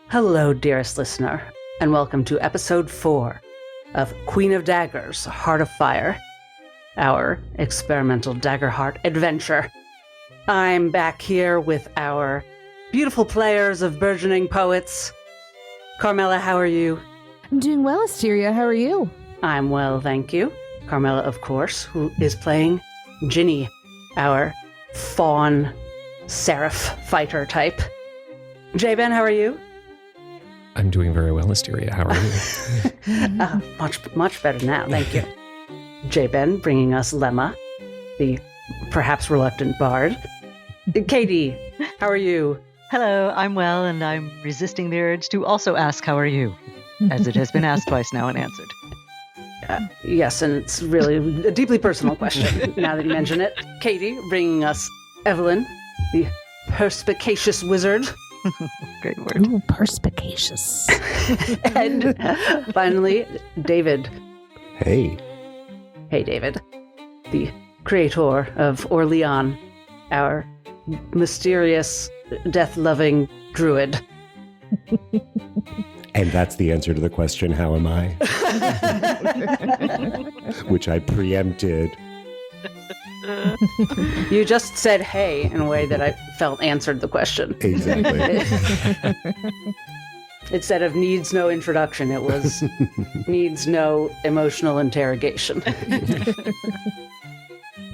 Hello, dearest listener, and welcome to episode 4 of Queen of Daggers, Heart of Fire, our experimental Daggerheart adventure. I'm back here with our beautiful players of burgeoning poets. Carmela, how are you? I'm doing well, Asteria. How are you? I'm well, thank you. Carmela, of course, who is playing Ginny, our fawn seraph fighter type. Ben, how are you? I'm doing very well, Asteria. How are you? Much better now, thank you. Ben bringing us Lemma, the perhaps reluctant bard. Katie, how are you? Hello, I'm well, and I'm resisting the urge to also ask how are you, as it has been asked twice now and answered. Yes, and it's really a deeply personal question, now that you mention it. Katie bringing us Evelyn, the perspicacious wizard. Great word. Ooh, perspicacious. And finally, David. Hey. Hey, David. The creator of OrLeon, our mysterious, death-loving druid. And that's the answer to the question, how am I? Which I preempted. You just said hey in a way that I felt answered the question. Exactly. Instead of needs no introduction, it was needs no emotional interrogation.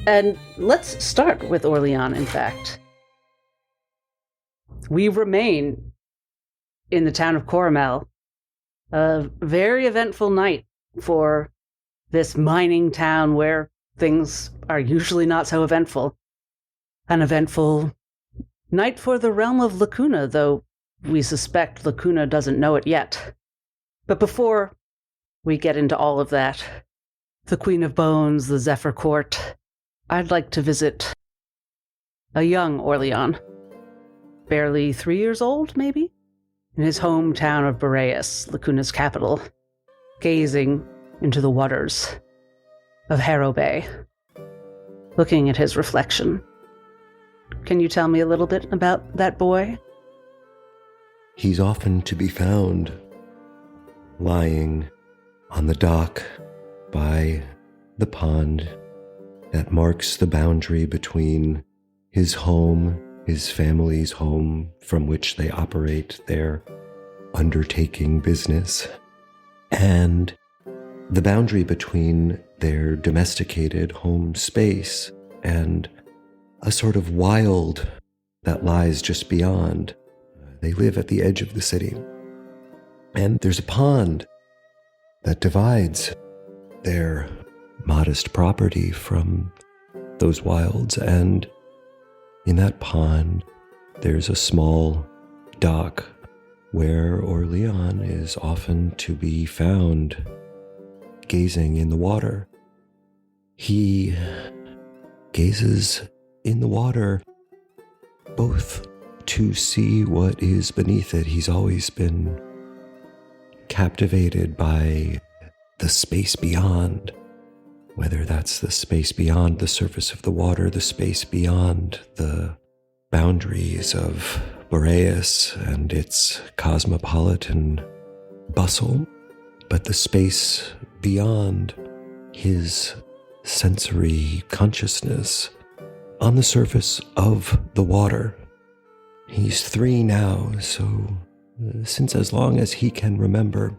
And let's start with OrLeon, in fact. We remain in the town of Carmela, a very eventful night for this mining town where things are usually not so eventful. An eventful night for the realm of Lacuna, though we suspect Lacuna doesn't know it yet. But before we get into all of that, the Queen of Bones, the Zephyr Court, I'd like to visit a young OrLeon, barely 3 years old, maybe, in his hometown of Boreas, Lacuna's capital, gazing into the waters of Harrow Bay, looking at his reflection. Can you tell me a little bit about that boy? He's often to be found lying on the dock by the pond that marks the boundary between his home, his family's home from which they operate their undertaking business, and the boundary between their domesticated home space and a sort of wild that lies just beyond. They live at the edge of the city. And there's a pond that divides their modest property from those wilds. And in that pond, there's a small dock where OrLeon is often to be found gazing in the water. He gazes in the water both to see what is beneath it. He's always been captivated by the space beyond, whether that's the space beyond the surface of the water, the space beyond the boundaries of Boreas and its cosmopolitan bustle, but the space beyond his sensory consciousness on the surface of the water. He's 3 now, so since as long as he can remember,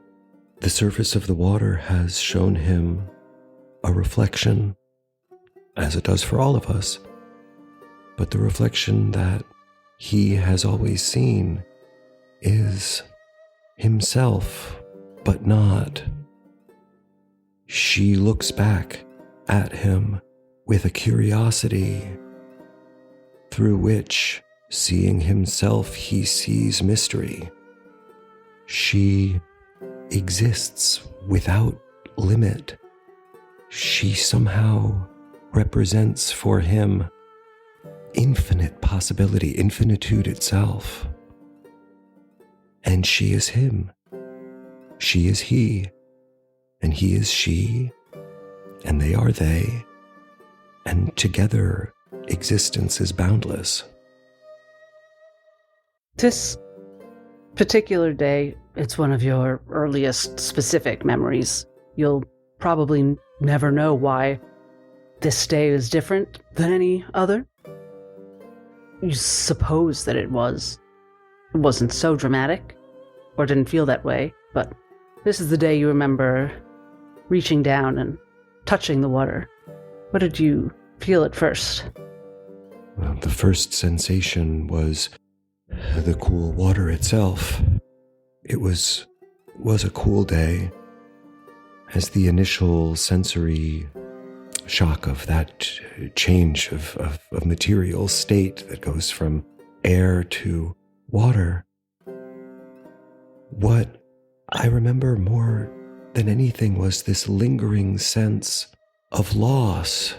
the surface of the water has shown him a reflection, as it does for all of us, but the reflection that he has always seen is himself, but not. She looks back at him with a curiosity through which, seeing himself, he sees mystery. She exists without limit. She somehow represents for him infinite possibility, infinitude itself. And she is him. She is he. And he is she. And they are they. And together, existence is boundless. This particular day, it's one of your earliest specific memories. You'll probably never know why this day is different than any other. You suppose that it wasn't so dramatic, or didn't feel that way, but this is the day you remember reaching down and touching the water. What did you feel at first? Well, the first sensation was the cool water itself. It was a cool day, as the initial sensory shock of that change of material state that goes from air to water. What I remember more than anything was this lingering sense of loss.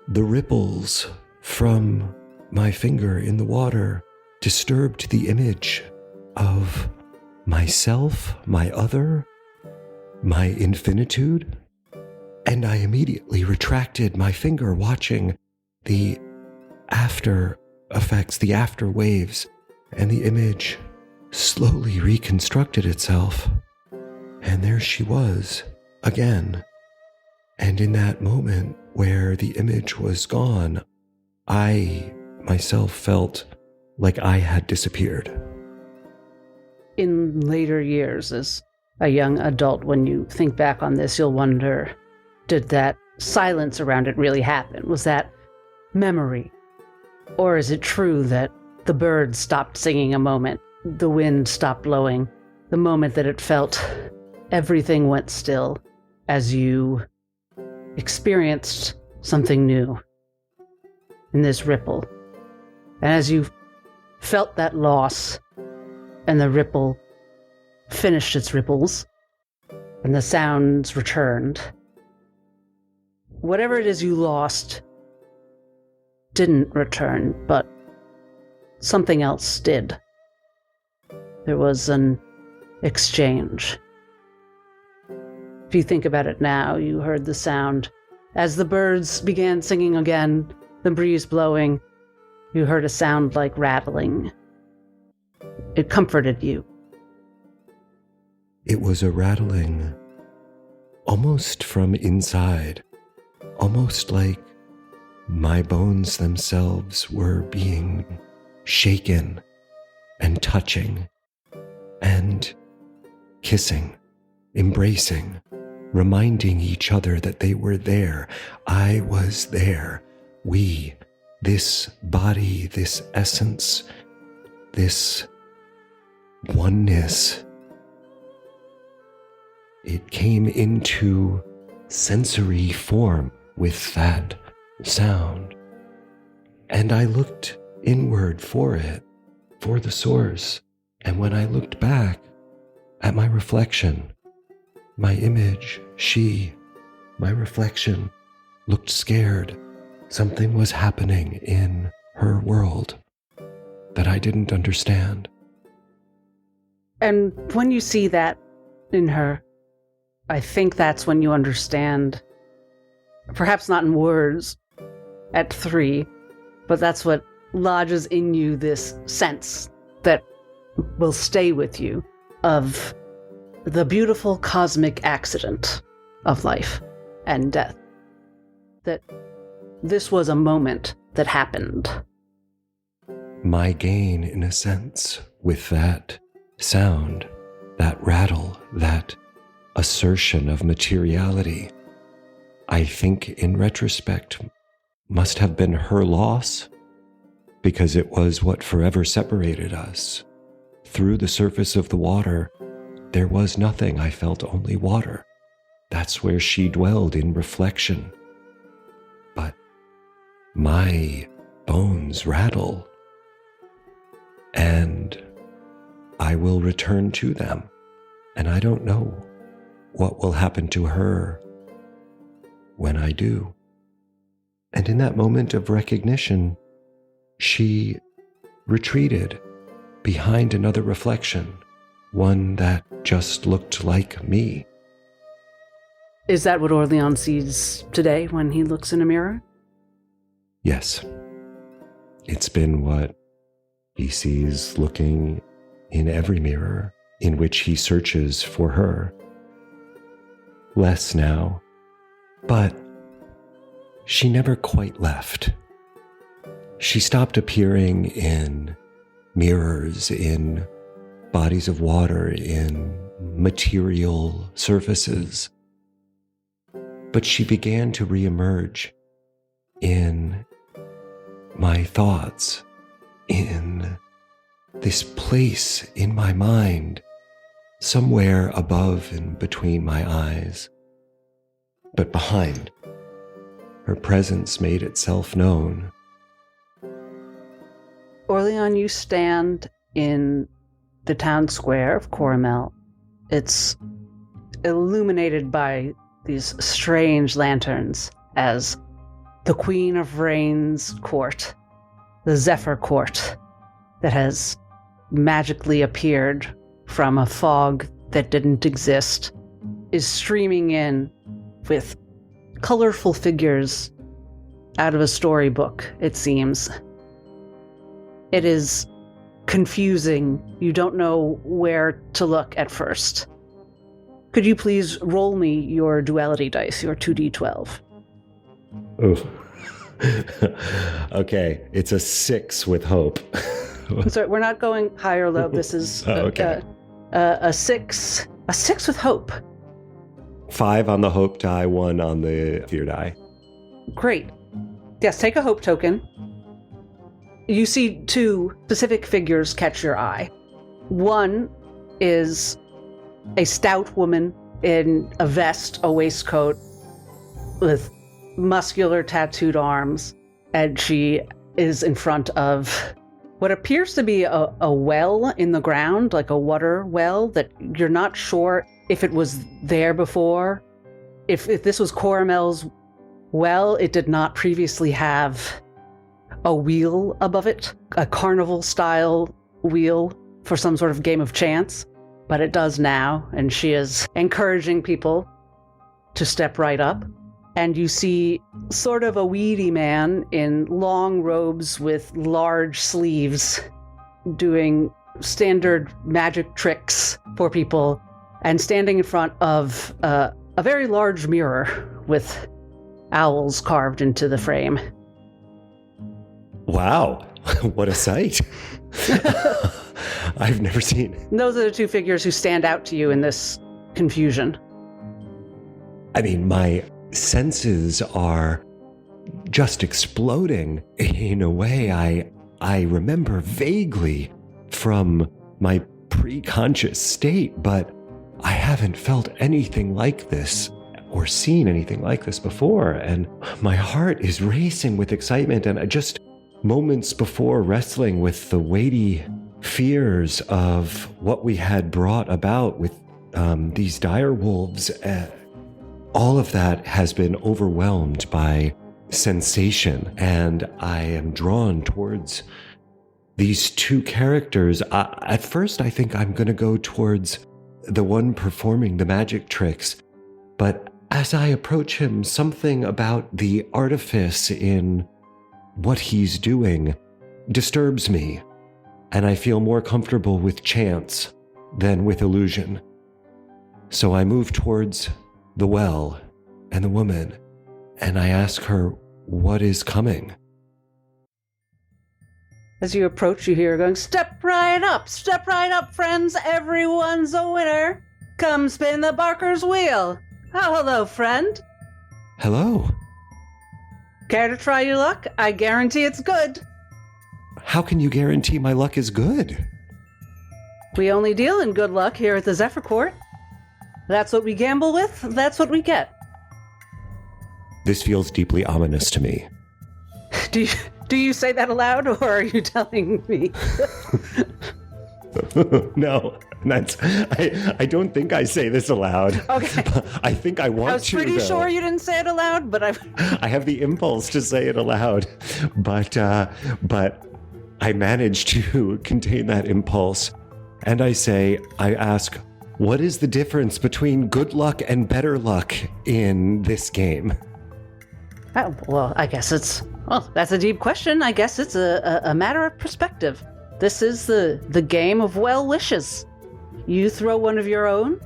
The ripples from my finger in the water disturbed the image of myself, my other, my infinitude, and I immediately retracted my finger, watching the after effects, the after waves, and the image slowly reconstructed itself. And there she was, again. And in that moment where the image was gone, I myself felt like I had disappeared. In later years, as a young adult, when you think back on this, you'll wonder, did that silence around it really happen? Was that memory? Or is it true that the birds stopped singing a moment, the wind stopped blowing, the moment that it felt everything went still as you experienced something new in this ripple? And as you felt that loss, and the ripple finished its ripples, and the sounds returned, whatever it is you lost didn't return, but something else did. There was an exchange. If you think about it now, you heard the sound. As the birds began singing again, the breeze blowing, you heard a sound like rattling. It comforted you. It was a rattling, almost from inside, almost like my bones themselves were being shaken and touching and kissing, embracing, reminding each other that they were there. I was there. We, this body, this essence, this oneness. It came into sensory form with that sound. And I looked inward for it, for the source. And when I looked back at my reflection, my image, my reflection, looked scared. Something was happening in her world that I didn't understand. And when you see that in her, I think that's when you understand, perhaps not in words at 3, but that's what lodges in you, this sense that will stay with you of the beautiful cosmic accident of life and death. That this was a moment that happened. My gain, in a sense, with that sound, that rattle, that assertion of materiality, I think in retrospect must have been her loss, because it was what forever separated us. Through the surface of the water, there was nothing. I felt only water. That's where she dwelled in reflection. But my bones rattle, and I will return to them, and I don't know what will happen to her when I do. And in that moment of recognition, she retreated behind another reflection, one that just looked like me. Is that what OrLeon sees today when he looks in a mirror? Yes. It's been what he sees looking in every mirror in which he searches for her. Less now, but she never quite left. She stopped appearing in mirrors, in bodies of water, in material surfaces. But she began to reemerge in my thoughts, in this place in my mind, somewhere above and between my eyes. But behind, her presence made itself known. OrLeon, you stand in the town square of Coromel. It's illuminated by these strange lanterns as the Queen of Rain's court, the Zephyr court, that has magically appeared from a fog that didn't exist, is streaming in with colorful figures out of a storybook, it seems. It is confusing. You don't know where to look at first. Could you please roll me your duality dice, your 2d12? Oh. Okay, it's a 6 with hope. I'm sorry, we're not going high or low. This is okay. A 6. A 6 with hope. 5 on the hope die, 1 on the fear die. Great. Yes, take a hope token. You see 2 specific figures catch your eye. One is a stout woman in a vest, a waistcoat, with muscular tattooed arms, and she is in front of what appears to be a well in the ground, like a water well that you're not sure if it was there before. If this was Coromel's well, it did not previously have a wheel above it, a carnival-style wheel for some sort of game of chance, but it does now, and she is encouraging people to step right up. And you see sort of a weedy man in long robes with large sleeves doing standard magic tricks for people and standing in front of a very large mirror with owls carved into the frame. Wow, what a sight. I've never seen. Those are the 2 figures who stand out to you in this confusion. I mean, my senses are just exploding in a way I remember vaguely from my pre-conscious state, but I haven't felt anything like this or seen anything like this before, and my heart is racing with excitement, and I just moments before wrestling with the weighty fears of what we had brought about with these dire wolves, all of that has been overwhelmed by sensation, and I am drawn towards these 2 characters. At first, I think I'm going to go towards the one performing the magic tricks, but as I approach him, something about the artifice in what he's doing disturbs me, and I feel more comfortable with chance than with illusion. So I move towards the well and the woman, and I ask her what is coming. As you approach, you hear her going, step right up, friends, everyone's a winner. Come spin the Barker's wheel. Oh, hello, friend. Hello. Care to try your luck? I guarantee it's good. How can you guarantee my luck is good? We only deal in good luck here at the Zephyr Court. That's what we gamble with, that's what we get. This feels deeply ominous to me. Do you say that aloud, or are you telling me? No, I don't think I say this aloud. Okay. I think I want to. I was pretty sure you didn't say it aloud, but I have the impulse to say it aloud, but I managed to contain that impulse, and I ask, what is the difference between good luck and better luck in this game? Oh, well, I guess that's a deep question. I guess it's a matter of perspective. this is the game of well wishes. You throw one of your own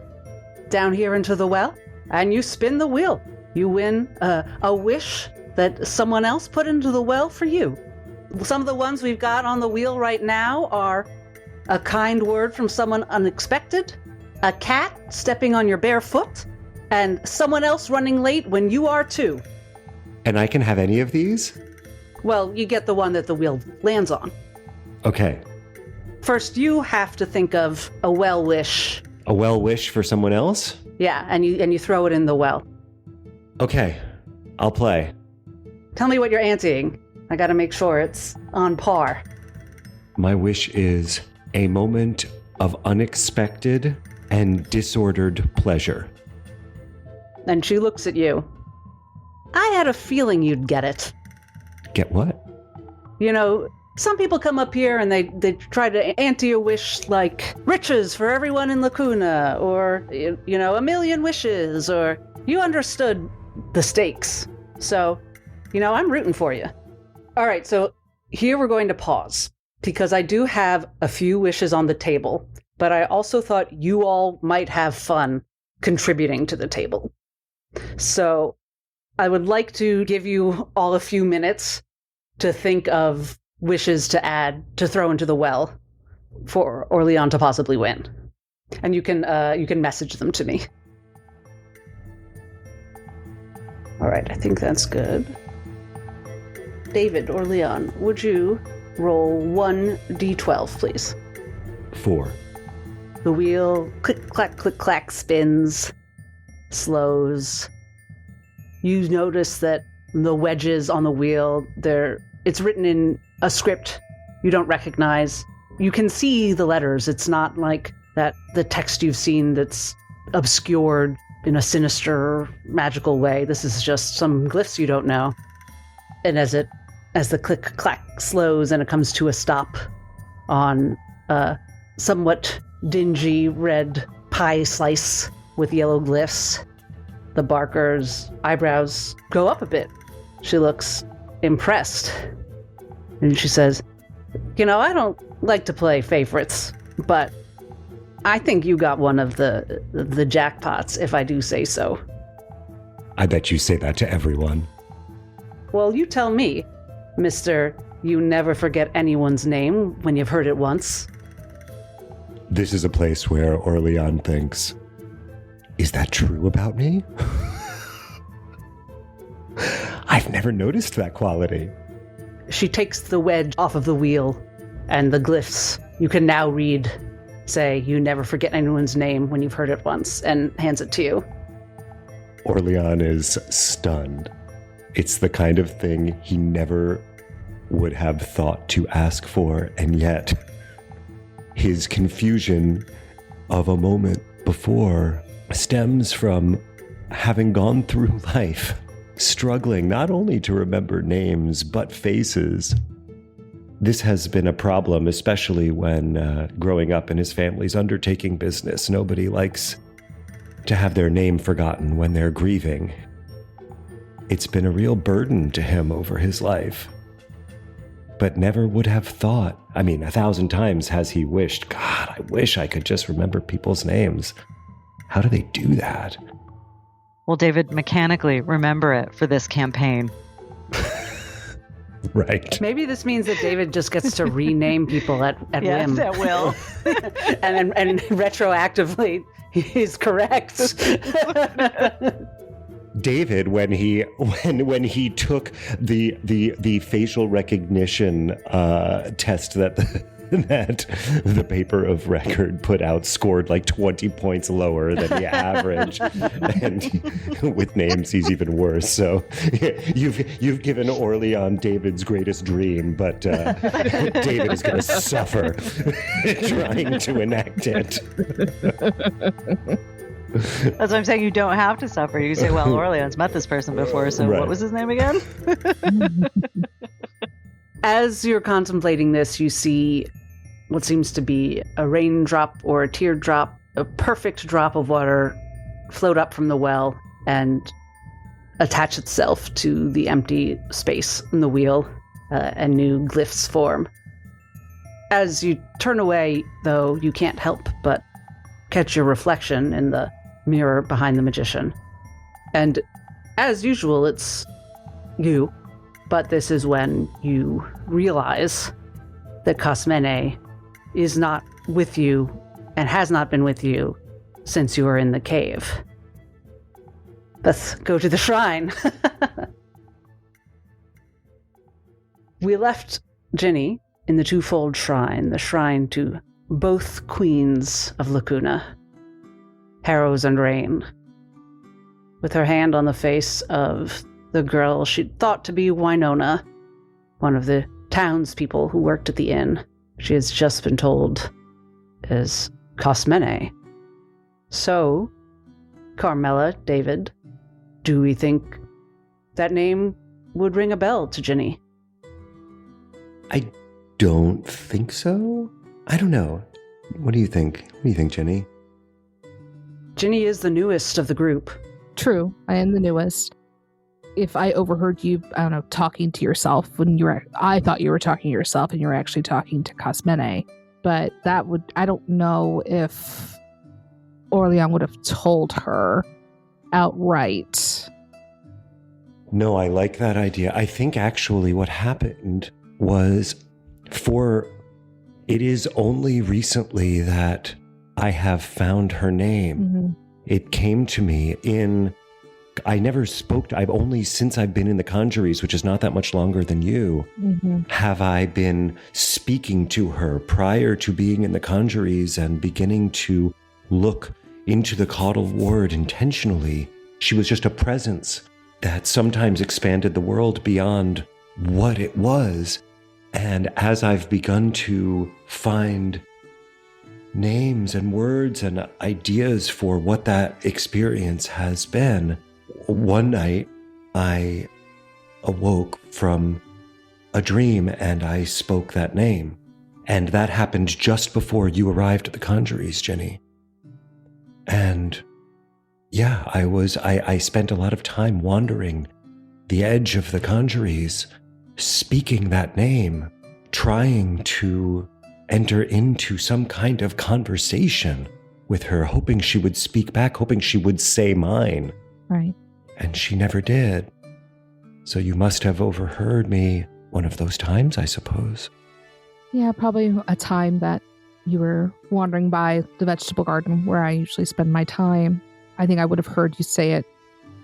down here into the well, and you spin the wheel. You win a wish that someone else put into the well for you. Some of the ones we've got on the wheel right now are a kind word from someone unexpected, a cat stepping on your bare foot, and someone else running late when you are too. And I can have any of these? Well, you get the one that the wheel lands on. Okay. First, you have to think of a well wish. A well wish for someone else? Yeah, and you throw it in the well. Okay, I'll play. Tell me what you're anteing. I gotta make sure it's on par. My wish is a moment of unexpected and disordered pleasure. And she looks at you. I had a feeling you'd get it. Get what? You know, some people come up here and they try to ante a wish like riches for everyone in Lacuna, or, you know, 1,000,000 wishes, or you understood the stakes. So, you know, I'm rooting for you. All right, so here we're going to pause because I do have a few wishes on the table, but I also thought you all might have fun contributing to the table. So I would like to give you all a few minutes to think of wishes to add, to throw into the well for OrLeon to possibly win. And you can message them to me. All right, I think that's good. David, OrLeon, would you roll 1d12, please? 4. The wheel click, clack, spins, slows. You notice that the wedges on the wheel, it's written in a script you don't recognize. You can see the letters. It's not like the text you've seen that's obscured in a sinister, magical way. This is just some glyphs you don't know. And as the click-clack slows and it comes to a stop on a somewhat dingy red pie slice with yellow glyphs, the Barker's eyebrows go up a bit. She looks impressed. And she says, you know, I don't like to play favorites, but I think you got one of the jackpots, if I do say so. I bet you say that to everyone. Well, you tell me, Mr. You never forget anyone's name when you've heard it once. This is a place where OrLeon thinks, is that true about me? I've never noticed that quality. She takes the wedge off of the wheel, and the glyphs you can now read say, you never forget anyone's name when you've heard it once, and hands it to you. OrLeon is stunned. It's the kind of thing he never would have thought to ask for, and yet his confusion of a moment before stems from having gone through life struggling not only to remember names but faces. This has been a problem, especially when growing up in his family's undertaking business. Nobody likes to have their name forgotten when they're grieving. It's been a real burden to him over his life. But never would have thought, 1,000 times has he wished, God, I wish I could just remember people's names. How do they do that? Well, David, mechanically remember it for this campaign. Right. Maybe this means that David just gets to rename people at Yes, whim. at will. and retroactively, he's correct. David, when he took the facial recognition test that the paper of record put out, scored like 20 points lower than the average, and with names he's even worse. So you've given OrLeon David's greatest dream, but David is going to suffer trying to enact it. That's what I'm saying. You don't have to suffer. You say, well, OrLeon's met this person before, so Right. What was his name again? As you're contemplating this, you see what seems to be a raindrop or a teardrop, a perfect drop of water float up from the well and attach itself to the empty space in the wheel, and new glyphs form. As you turn away, though, you can't help but catch your reflection in the mirror behind the magician. And as usual, it's you, but this is when you realize that Cosmene is not with you and has not been with you since you were in the cave. Let's go to the shrine. We left Ginny in the twofold shrine, the shrine to both queens of Lacuna, Harrows and Rain, with her hand on the face of the girl she'd thought to be Winona, one of the townspeople who worked at the inn. She has just been told is Cosmene. So, Carmela, David, do we think that name would ring a bell to Ginny? I don't think so. I don't know. What do you think? What do you think, Ginny? Ginny is the newest of the group. True, I am the newest. If I overheard you, I don't know, talking to yourself when I thought you were talking to yourself and you were actually talking to Cosmene. But I don't know if OrLeon would have told her outright. No, I like that idea. I think actually what happened was it is only recently that I have found her name. Mm-hmm. It came to me I never spoke since I've been in the Conjuries, which is not that much longer than you, have I been speaking to her prior to being in the Conjuries and beginning to look into the Caudal Ward intentionally. She was just a presence that sometimes expanded the world beyond what it was. And as I've begun to find names and words and ideas for what that experience has been, one night I awoke from a dream and I spoke that name. And that happened just before you arrived at the Conjuries, Ginny. And yeah, I spent a lot of time wandering the edge of the Conjuries, speaking that name, trying to enter into some kind of conversation with her, hoping she would speak back, hoping she would say mine. Right. And she never did. So you must have overheard me one of those times, I suppose. Yeah, probably a time that you were wandering by the vegetable garden where I usually spend my time. I think I would have heard you say it,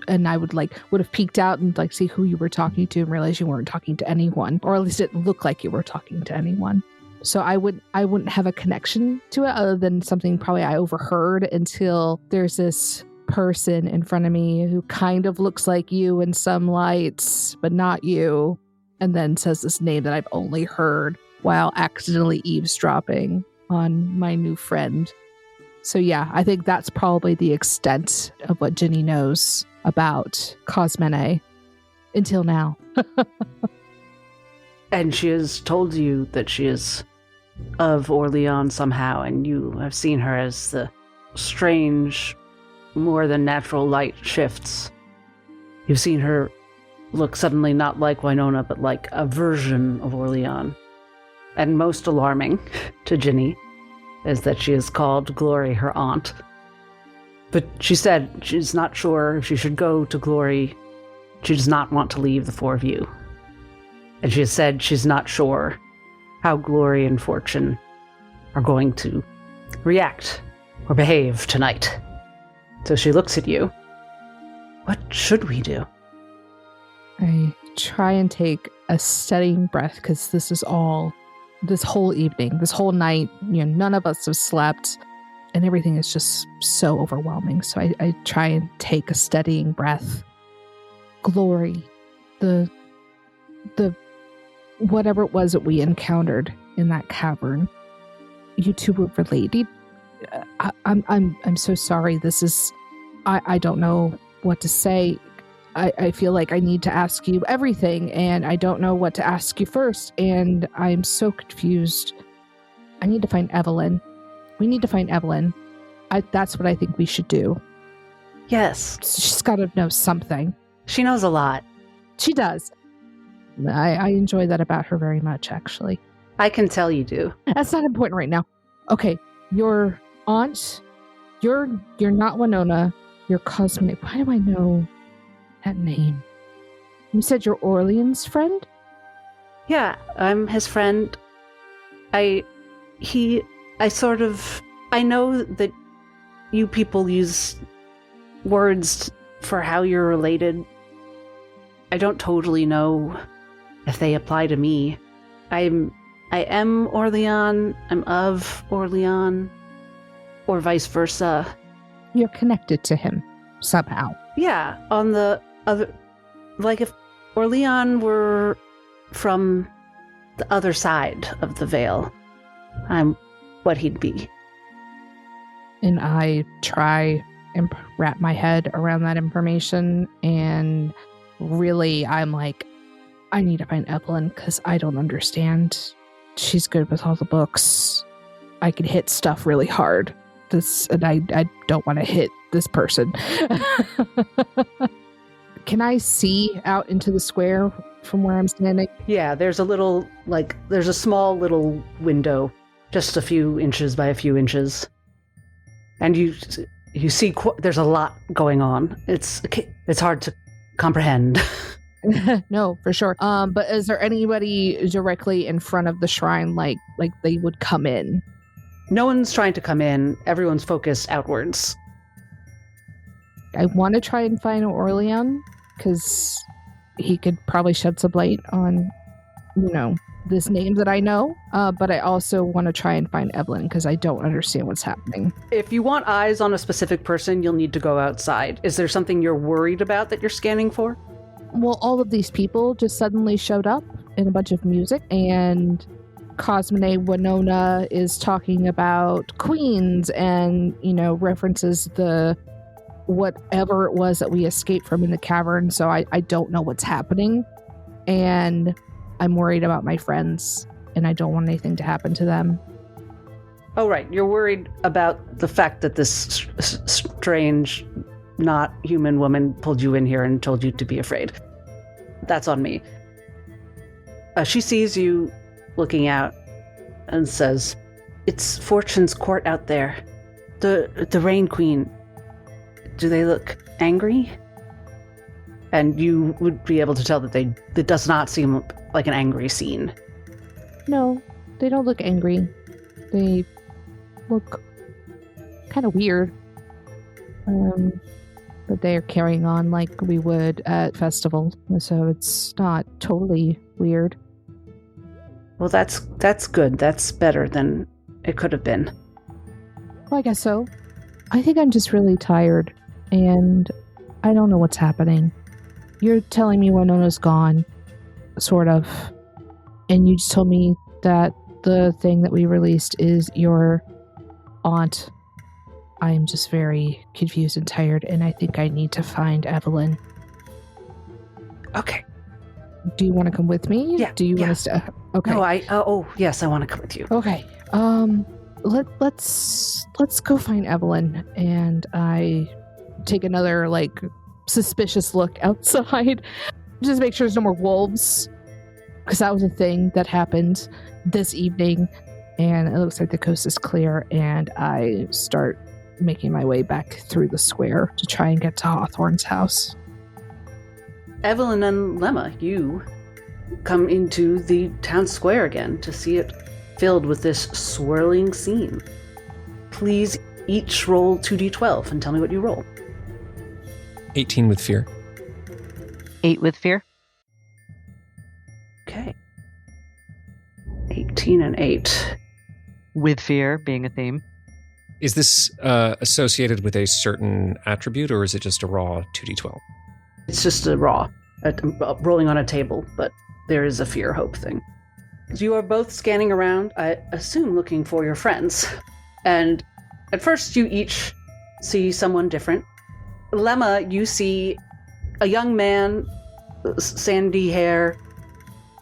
and I would have peeked out and see who you were talking to and realize you weren't talking to anyone, or at least it looked like you were talking to anyone. So I wouldn't have a connection to it other than something probably I overheard until there's this person in front of me who kind of looks like you in some lights, but not you, and then says this name that I've only heard while accidentally eavesdropping on my new friend. So yeah, I think that's probably the extent of what Ginny knows about Cosmene until now. And she has told you that she is of OrLeon somehow, and you have seen her as the strange, more than natural light shifts. You've seen her look suddenly not like Winona, but like a version of OrLeon. And most alarming to Ginny is that she has called Glory her aunt. But she said she's not sure if she should go to Glory. She does not want to leave the four of you. And she has said she's not sure how Glory and Fortune are going to react or behave tonight. So she looks at you. What should we do? I try and take a steadying breath because this whole evening, this whole night, none of us have slept and everything is just so overwhelming. So I try and take a steadying breath. Glory, the whatever it was that we encountered in that cavern, you two were related. I'm so sorry. I don't know what to say. I feel like I need to ask you everything, and I don't know what to ask you first, and I'm so confused. I need to find Evelyn. We need to find Evelyn. That's what I think we should do. Yes. She's got to know something. She knows a lot. She does. I enjoy that about her very much, actually. I can tell you do. That's not important right now. Okay, your aunt, you're not Winona, you're Cosmic. Why do I know that name? You said you're OrLeon's friend? Yeah, I'm his friend. I know that you people use words for how you're related. I don't totally know if they apply to me. I am OrLeon, I'm of OrLeon, or vice versa. You're connected to him somehow. Yeah, on the other, like if OrLeon were from the other side of the veil, I'm what he'd be. And I try and wrap my head around that information, and really I'm like, I need to find Evelyn because I don't understand. She's good with all the books. I can hit stuff really hard. And I don't want to hit this person. Can I see out into the square from where I'm standing? Yeah, there's a small little window, just a few inches by a few inches. And you see there's a lot going on. It's hard to comprehend. No, for sure. But is there anybody directly in front of the shrine, like they would come in? No one's trying to come in. Everyone's focused outwards. I want to try and find OrLeon because he could probably shed some light on, this name that I know. But I also want to try and find Evelyn because I don't understand what's happening. If you want eyes on a specific person, you'll need to go outside. Is there something you're worried about that you're scanning for? Well, all of these people just suddenly showed up in a bunch of music, and Cosmine Winona is talking about queens and, references the whatever it was that we escaped from in the cavern. So I don't know what's happening. And I'm worried about my friends, and I don't want anything to happen to them. Oh, right. You're worried about the fact that this strange, not human woman pulled you in here and told you to be afraid. That's on me. She sees you looking out and says, "It's Fortune's court out there. The Rain Queen. Do they look angry?" And you would be able to tell that it does not seem like an angry scene. No, they don't look angry. They look kind of weird. But they're carrying on like we would at festival, so it's not totally weird. Well, that's good. That's better than it could have been. Well, I guess so. I think I'm just really tired, and I don't know what's happening. You're telling me Winona's gone, sort of, and you just told me that the thing that we released is your aunt. I'm just very confused and tired, and I think I need to find Evelyn. Okay. Do you want to come with me? Yeah. Do you want to stay? Okay. No, yes, I want to come with you. Okay. Let's go find Evelyn, and I take another suspicious look outside, just make sure there's no more wolves, because that was a thing that happened this evening, and it looks like the coast is clear, and I start making my way back through the square to try and get to Hawthorne's house. Evelyn and Lemma, you come into the town square again to see it filled with this swirling scene. Please each roll 2d12 and tell me what you roll. 18 with fear. 8 with fear. Okay. 18 and 8. With fear being a theme. Is this associated with a certain attribute, or is it just a raw 2d12? It's just a raw, rolling on a table, but there is a fear hope thing. You are both scanning around, I assume looking for your friends. And at first you each see someone different. Lemma, you see a young man, sandy hair,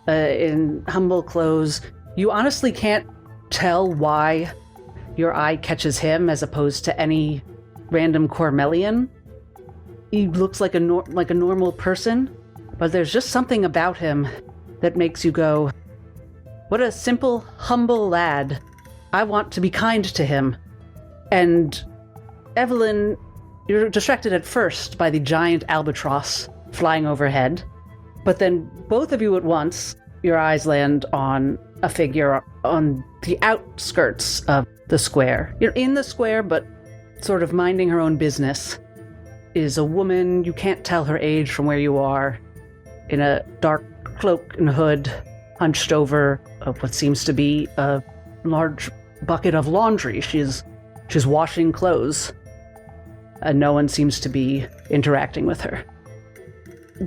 in humble clothes. You honestly can't tell why your eye catches him as opposed to any random Carmelian. He looks like a normal person, but there's just something about him that makes you go, What a simple, humble lad. I want to be kind to him. And Evelyn, you're distracted at first by the giant albatross flying overhead. But then both of you at once, your eyes land on a figure on the outskirts of the square. You're in the square, but sort of minding her own business. Is a woman, you can't tell her age from where you are, in a dark cloak and hood, hunched over what seems to be a large bucket of laundry. She's washing clothes, and no one seems to be interacting with her.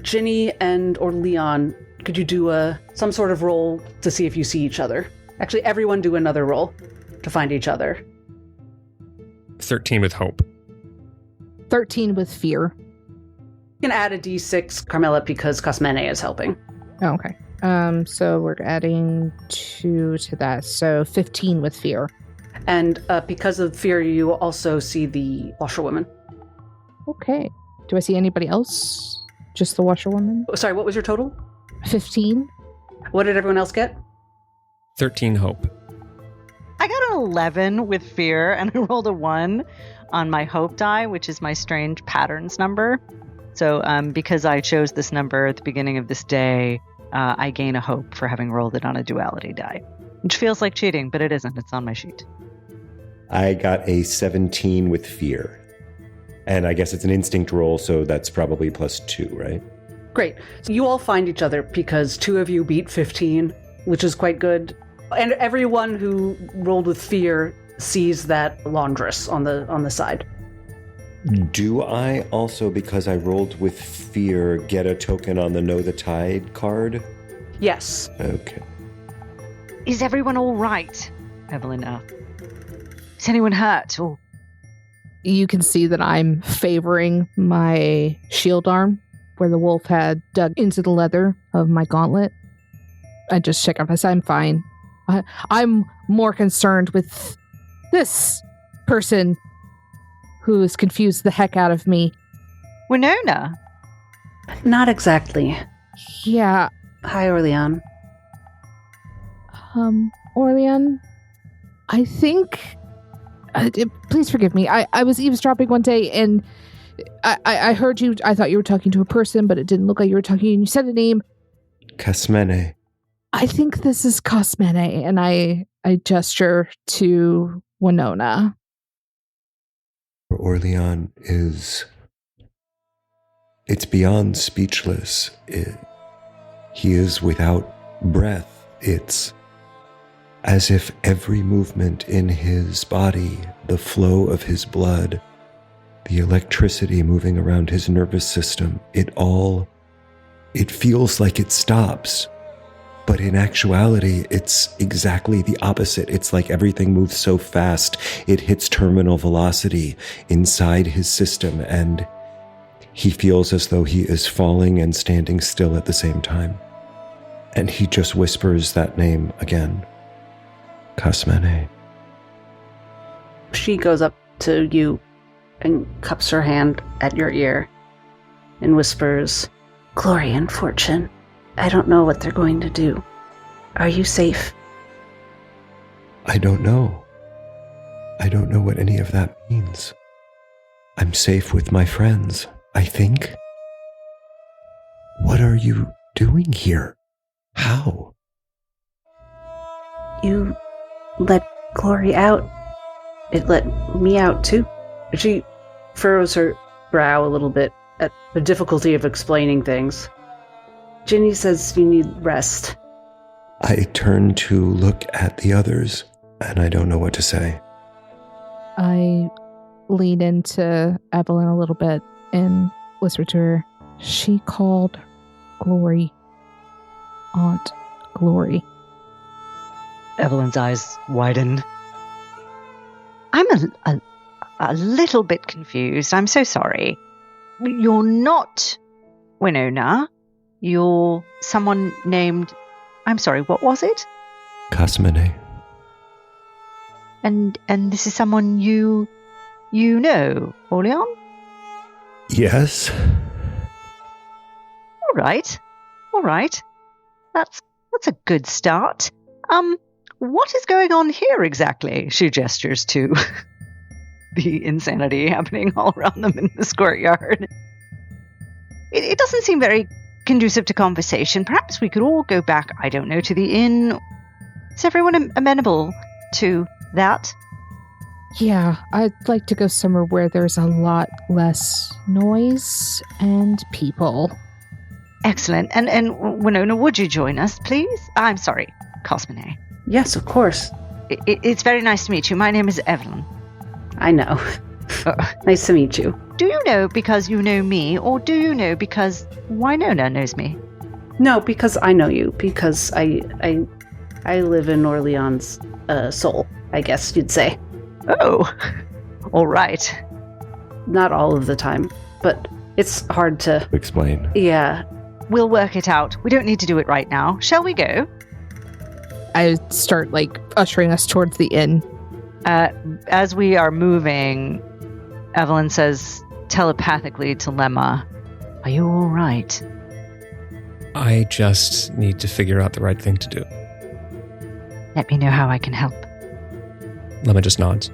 Ginny and OrLeon, could you do some sort of roll to see if you see each other? Actually, everyone do another roll to find each other. 13 with hope. 13 with fear. You can add a d6, Carmela, because Cosmene is helping. Oh, okay. So we're adding 2 to that. So 15 with fear. And because of fear, you also see the washerwoman. Okay. Do I see anybody else? Just the washerwoman? Oh, sorry, what was your total? 15. What did everyone else get? 13 hope. I got an 11 with fear, and I rolled a 1 on my hope die, which is my strange patterns number. So because I chose this number at the beginning of this day, I gain a hope for having rolled it on a duality die, which feels like cheating, but it isn't. It's on my sheet. I got a 17 with fear. And I guess it's an instinct roll, so that's probably +2, right? Great. So you all find each other because 2 of you beat 15, which is quite good. And everyone who rolled with fear sees that laundress on the side. Do I also, because I rolled with fear, get a token on the Know the Tide card? Yes. Okay. Is everyone all right? Evelyn asked. Is anyone hurt? Or You can see that I'm favoring my shield arm, where the wolf had dug into the leather of my gauntlet. I just check up. I say I'm fine. I'm more concerned with this person who has confused the heck out of me. Winona? Not exactly. Yeah, Hi, OrLeon. OrLeon, I think... please forgive me. I was eavesdropping one day and I heard you. I thought you were talking to a person, but it didn't look like you were talking. And you said a name. Cosmene. I think this is Cosmene, and I gesture to Winona. OrLeon is... It's beyond speechless. He is without breath. It's as if every movement in his body, the flow of his blood, the electricity moving around his nervous system, it feels like it stops. But in actuality, it's exactly the opposite. It's like everything moves so fast, it hits terminal velocity inside his system, and he feels as though he is falling and standing still at the same time. And he just whispers that name again. Cosmene. She goes up to you and cups her hand at your ear and whispers, "Glory and fortune. I don't know what they're going to do. Are you safe?" I don't know. I don't know what any of that means. I'm safe with my friends, I think. What are you doing here? How? You let Glory out. It let me out too. She furrows her brow a little bit at the difficulty of explaining things. Ginny says you need rest. I turn to look at the others, and I don't know what to say. I lean into Evelyn a little bit and whisper to her, "She called Glory Aunt Glory." Evelyn's eyes widen. I'm a little bit confused. I'm so sorry. You're not Winona. You're someone named... I'm sorry, what was it? Cosmene. And this is someone you know, OrLeon? Yes? All right. That's a good start. What is going on here exactly? She gestures to the insanity happening all around them in this courtyard. It doesn't seem very conducive to conversation. Perhaps we could all go back, I don't know, to the inn. Is everyone amenable to that? Yeah, I'd like to go somewhere where there's a lot less noise and people. Excellent. And Winona, would you join us, please? I'm sorry, Cosmine. Yes, of course. It's very nice to meet you. My name is Evelyn. I know. Nice to meet you. Do you know because you know me, or do you know because Winona knows me? No, because I know you. Because I live in OrLeon's soul, I guess you'd say. Oh, all right. Not all of the time, but it's hard to Explain. Yeah. We'll work it out. We don't need to do it right now. Shall we go? I start, ushering us towards the inn. As we are moving, Evelyn says telepathically to Lemma, "Are you all right?" I just need to figure out the right thing to do. Let me know how I can help. Lemma just nods.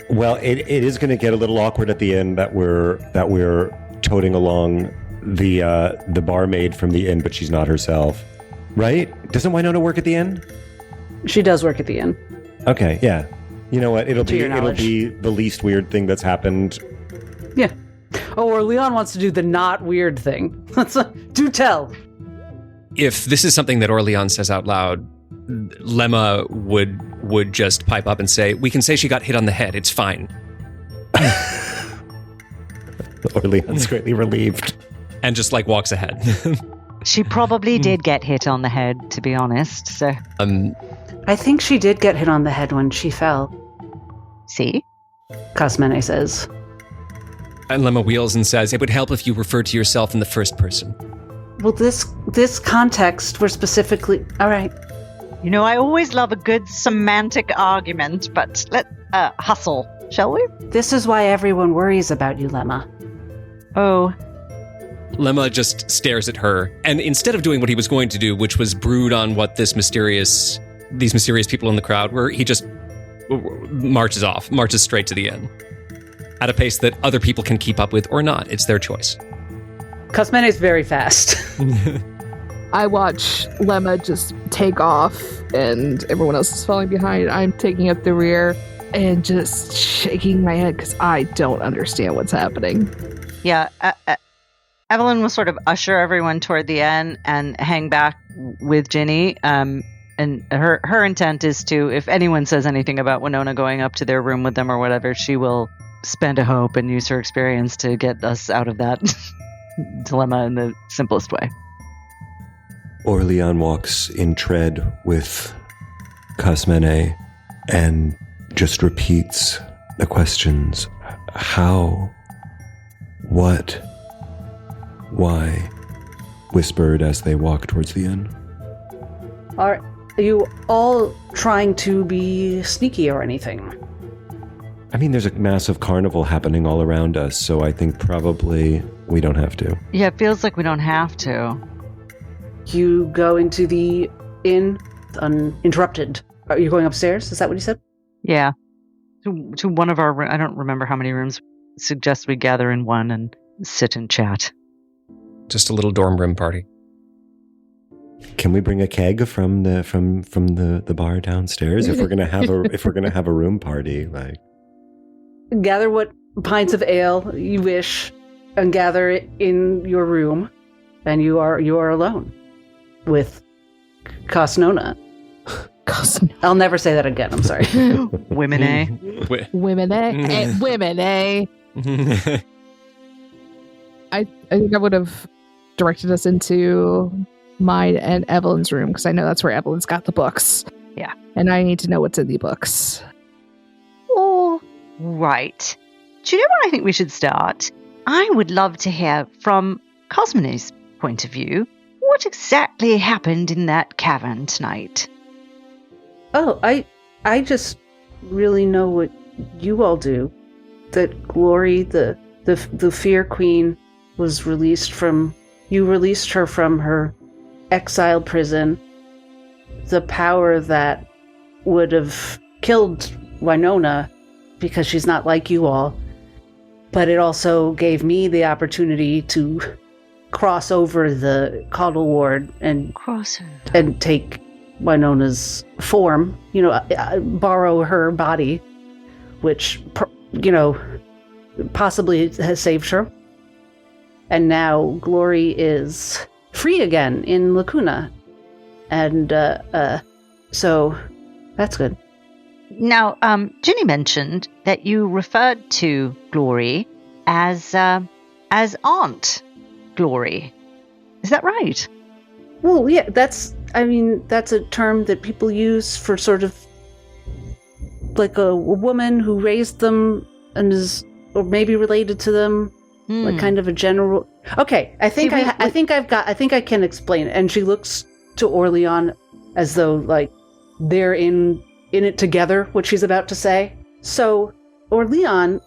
Well, it is going to get a little awkward at the end that we're toting along the barmaid from the inn, but she's not herself, right? Doesn't Winona work at the inn? She does work at the inn. Okay, yeah. You know what? It'll be knowledge. the least weird thing that's happened. Yeah. Oh, or Leon wants to do the not weird thing. Do tell. If this is something that OrLeon says out loud, Lemma would just pipe up and say, "We can say she got hit on the head. It's fine." OrLeon's greatly relieved. And just walks ahead. She probably did get hit on the head, to be honest, so... I think she did get hit on the head when she fell, See? Cosmene says. And Lemma wheels and says, "It would help if you referred to yourself in the first person." Well, this context, we're specifically... All right. You know, I always love a good semantic argument, but let's hustle, shall we? This is why everyone worries about you, Lemma. Oh. Lemma just stares at her, and instead of doing what he was going to do, which was brood on what these mysterious people in the crowd were, he just marches straight to the inn. At a pace that other people can keep up with or not. It's their choice. Cosmene is very fast. I watch Lemma just take off, and everyone else is falling behind. I'm taking up the rear and just shaking my head because I don't understand what's happening. Yeah, Evelyn will sort of usher everyone toward the end and hang back with Ginny. And her intent is to, if anyone says anything about Winona going up to their room with them or whatever, she will spend a hope and use her experience to get us out of that dilemma in the simplest way. OrLeon walks in tread with Cosmene and just repeats the questions. How? What? Why? Whispered as they walk towards the inn. Are you all trying to be sneaky or anything? I mean, there's a massive carnival happening all around us, so I think probably we don't have to. Yeah, it feels like we don't have to. You go into the inn uninterrupted. Are you going upstairs? Is that what you said? Yeah. To one of our... I don't remember how many rooms. Suggest we gather in one and sit and chat. Just a little dorm room party. Can we bring a keg from the bar downstairs if we're gonna have a room party? Gather what pints of ale you wish, and gather it in your room, and you are alone with Cosnona. I'll never say that again. I'm sorry. Women, eh? Women, eh? Women, eh? I think I would have directed us into mine and Evelyn's room, because I know that's where Evelyn's got the books. Yeah. And I need to know what's in the books. All right. Do you know where I think we should start? I would love to hear from Cosmone's point of view what exactly happened in that cavern tonight. Oh, I just really know what you all do. That Glory, the Fear Queen, was released from... You released her from her exile prison, the power that would have killed Winona because she's not like you all. But it also gave me the opportunity to cross over the Caudal Ward and take Winona's form, borrow her body, which, possibly has saved her. And now Glory is free again in Lacuna. And so that's good. Now, Ginny mentioned that you referred to Glory as Aunt Glory. Is that right? Well, yeah, that's a term that people use for sort of like a woman who raised them and is, or maybe related to them, like kind of a general. Okay, I think I can explain it. And she looks to OrLeon as though like they're in it together, what she's about to say. So OrLeon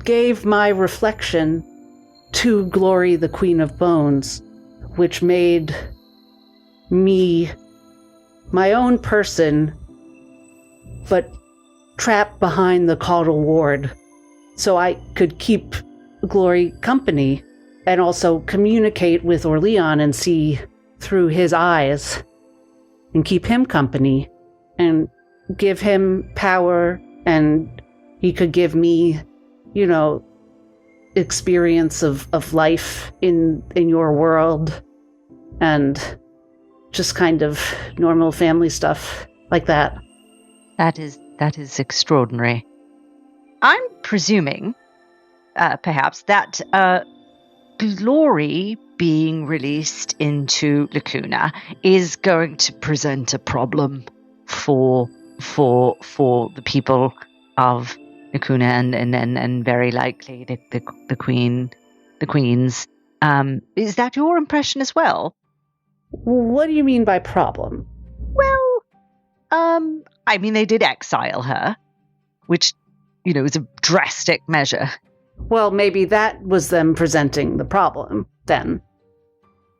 gave my reflection to Glory, the Queen of Bones, which made me my own person, but trapped behind the Caudal Ward, so I could keep Glory company and also communicate with OrLeon and see through his eyes and keep him company and give him power, and he could give me, experience of life in your world and just kind of normal family stuff like that. That is extraordinary. I'm presuming, perhaps, that Glory being released into Lacuna is going to present a problem for the people of Lacuna and very likely the queens. Is that your impression as well? What do you mean by problem? Well, they did exile her, which, is a drastic measure. Well, maybe that was them presenting the problem, then.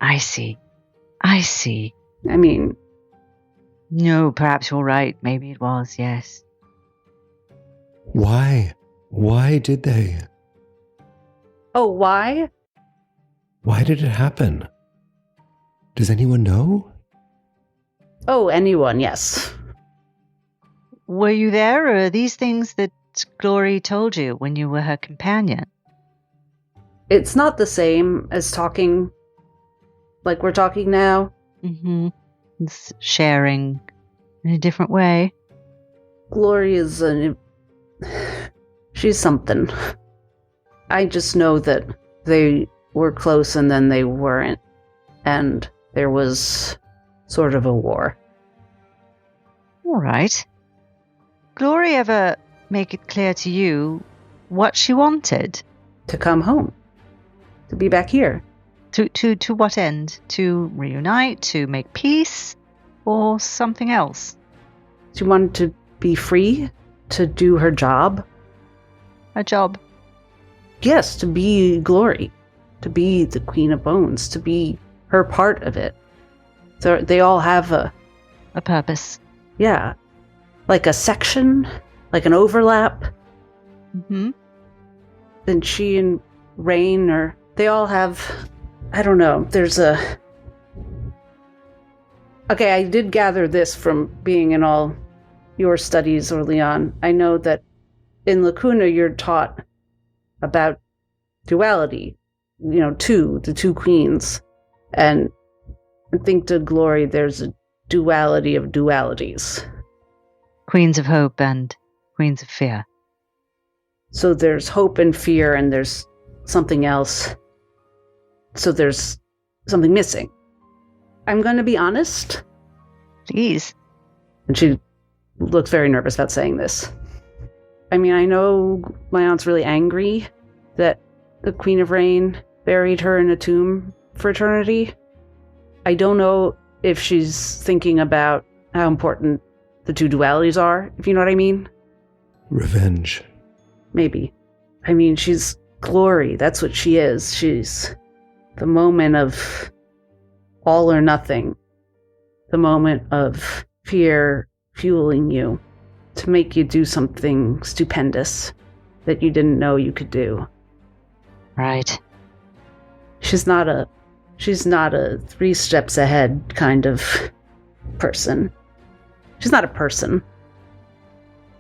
I see. No, perhaps you're right. Maybe it was, yes. Why? Why did they? Oh, why? Why did it happen? Does anyone know? Oh, anyone, yes. Were you there, or are these things that Glory told you when you were her companion? It's not the same as talking like we're talking now. Mm-hmm. It's sharing in a different way. Glory is she's something. I just know that they were close and then they weren't. And there was sort of a war. All right. Glory ever make it clear to you what she wanted? To come home. To be back here. To what end? To reunite? To make peace? Or something else? She wanted to be free? To do her job? Her job? Yes, to be Glory. To be the Queen of Bones. To be her part of it. So they all have a purpose. Yeah. Like a section? Like an overlap? Mm-hmm. Then she and Rain they all have, I don't know, there's a... Okay, I did gather this from being in all your studies, OrLeon. I know that in Lacuna you're taught about duality, the two queens. And I think to Glory there's a duality of dualities. Queens of hope and queens of fear. So there's hope and fear, and there's something else. So there's something missing. I'm going to be honest. Please. And she looks very nervous about saying this. I know my aunt's really angry that the Queen of Rain buried her in a tomb for eternity. I don't know if she's thinking about how important the two dualities are, if you know what I mean. Revenge. Maybe. She's Glory. That's what she is. She's the moment of all or nothing. the moment of fear fueling you to make you do something stupendous that you didn't know you could do. Right. She's not a 3 steps ahead kind of person. She's not a person.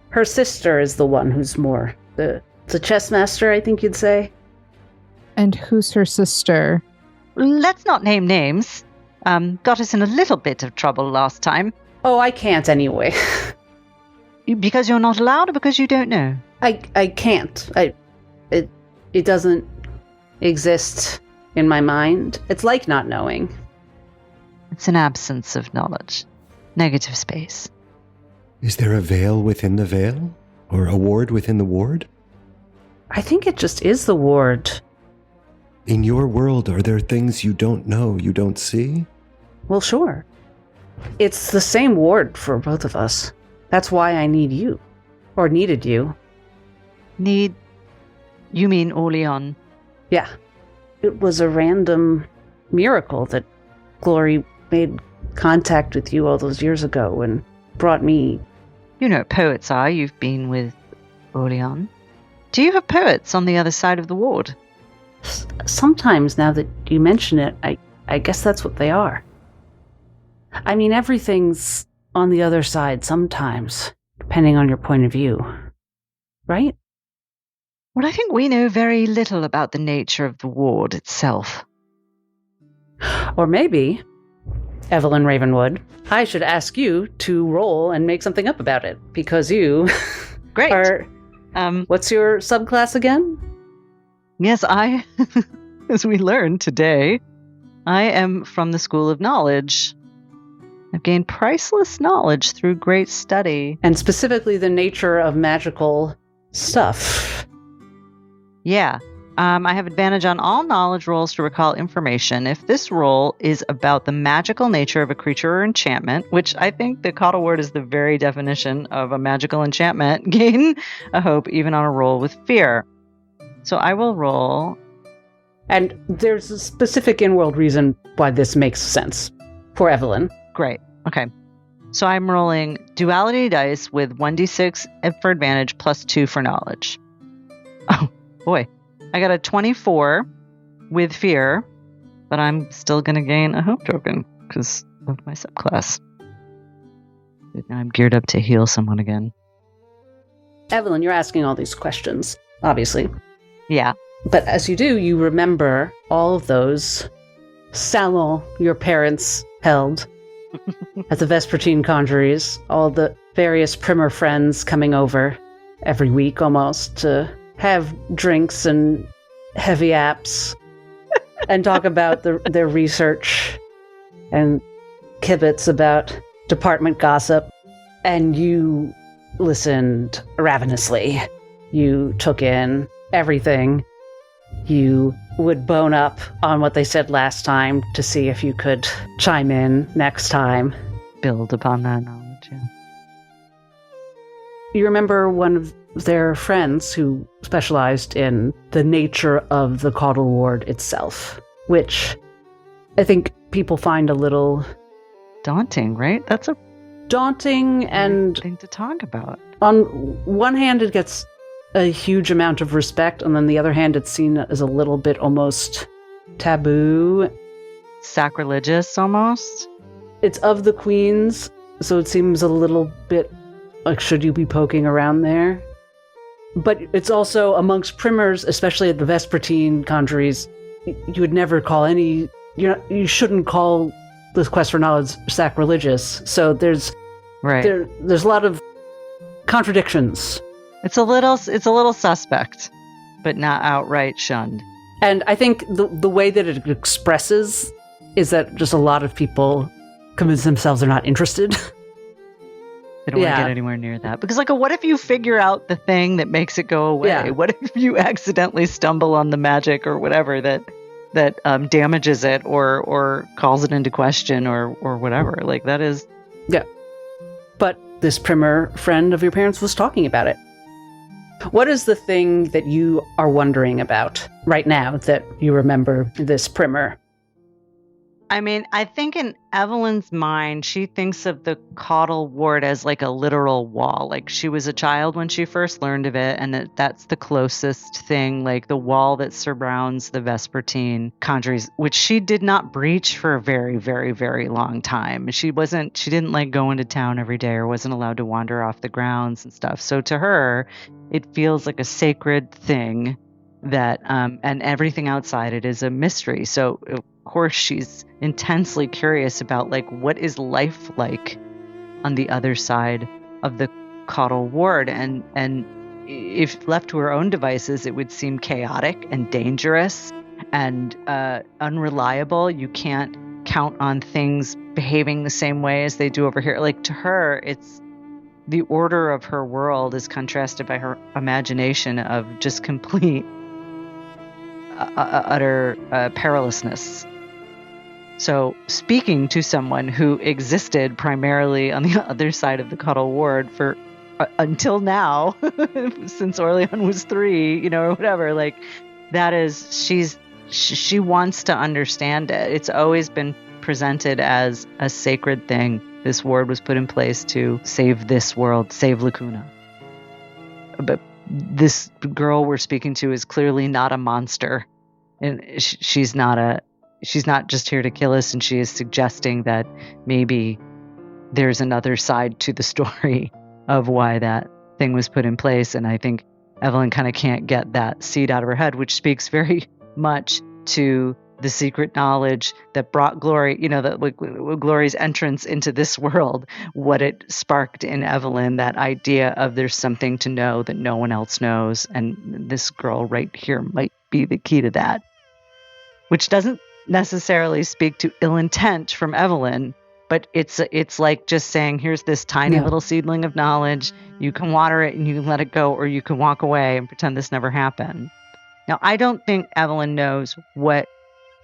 Her sister is the one who's more the chess master, I think you'd say. And who's her sister? Let's not name names. Got us in a little bit of trouble last time. Oh, I can't anyway. Because you're not allowed or because you don't know? I can't. It doesn't exist in my mind. It's like not knowing. It's an absence of knowledge. Negative space. Is there a veil within the veil? Or a ward within the ward? I think it just is the ward. In your world, are there things you don't know, you don't see? Well, sure. It's the same ward for both of us. That's why I need you. Or needed you. Need... You mean OrLeon? Yeah. It was a random miracle that Glory made contact with you all those years ago and brought me. You know what poets are. You've been with OrLeon. Do you have poets on the other side of the ward? Sometimes, now that you mention it, I guess that's what they are. I mean, everything's on the other side sometimes, depending on your point of view. Right? Well, I think we know very little about the nature of the ward itself. Or maybe, Evelyn Ravenwood, I should ask you to roll and make something up about it, because you Great. are... what's your subclass again? Yes, as we learned today, I am from the School of Knowledge. I've gained priceless knowledge through great study. And specifically the nature of magical stuff. Yeah. I have advantage on all knowledge rolls to recall information. If this roll is about the magical nature of a creature or enchantment, which I think the Caudal Word is the very definition of a magical enchantment, gain a hope even on a roll with fear. So I will roll. And there's a specific in-world reason why this makes sense for Evelyn. Great. Okay. So I'm rolling duality dice with 1d6 for advantage plus 2 for knowledge. Oh, boy. I got a 24 with fear, but I'm still going to gain a hope token because of my subclass. But now I'm geared up to heal someone again. Evelyn, you're asking all these questions, obviously. Yeah. But as you do, you remember all of those salons your parents held at the Vespertine Conjuries, all the various primer friends coming over every week almost to have drinks and heavy apps and talk about their research and kibitz about department gossip. And you listened ravenously. You took in everything. You would bone up on what they said last time to see if you could chime in next time. Build upon that knowledge, yeah. You remember one of their friends who specialized in the nature of the Caudal Ward itself, which I think people find a little... daunting, right? That's a daunting and... thing to talk about. On one hand, it gets a huge amount of respect, and on the other hand, it's seen as a little bit almost taboo. Sacrilegious, almost? It's of the queens, so it seems a little bit like, should you be poking around there? But it's also amongst primers, especially at the Vespertine Conjuries, you would never call any... you shouldn't call this quest for knowledge sacrilegious. So there's a lot of contradictions. It's a little suspect, but not outright shunned. And I think the way that it expresses is that just a lot of people convince themselves they're not interested. They don't want to get anywhere near that. Because, what if you figure out the thing that makes it go away? Yeah. What if you accidentally stumble on the magic or whatever that damages it or calls it into question or whatever? That is... Yeah. But this primer friend of your parents was talking about it. What is the thing that you are wondering about right now that you remember this primer? I mean, I think in Evelyn's mind, she thinks of the caudal ward as like a literal wall. Like she was a child when she first learned of it, and that's the closest thing, like the wall that surrounds the Vespertine conjuries, which she did not breach for a very, very, very long time. She didn't like go into town every day or wasn't allowed to wander off the grounds and stuff. So to her, it feels like a sacred thing that, and everything outside it is a mystery. So of course she's intensely curious about like what is life like on the other side of the caudal ward, and if left to her own devices it would seem chaotic and dangerous and unreliable. You can't count on things behaving the same way as they do over here. Like to her, it's the order of her world is contrasted by her imagination of just complete utter perilousness. So speaking to someone who existed primarily on the other side of the caudal ward for until now, since OrLeon was 3, or whatever, like that is, she wants to understand it. It's always been presented as a sacred thing. This ward was put in place to save this world, save Lacuna. But this girl we're speaking to is clearly not a monster, and she's not just here to kill us, and she is suggesting that maybe there's another side to the story of why that thing was put in place. And I think Evelyn kind of can't get that seed out of her head, which speaks very much to the secret knowledge that brought Glory, that like Glory's entrance into this world, what it sparked in Evelyn, that idea of there's something to know that no one else knows. And this girl right here might be the key to that, which doesn't necessarily speak to ill intent from Evelyn, but it's like just saying, here's this tiny little seedling of knowledge. You can water it and you can let it go, or you can walk away and pretend this never happened. Now, I don't think Evelyn knows what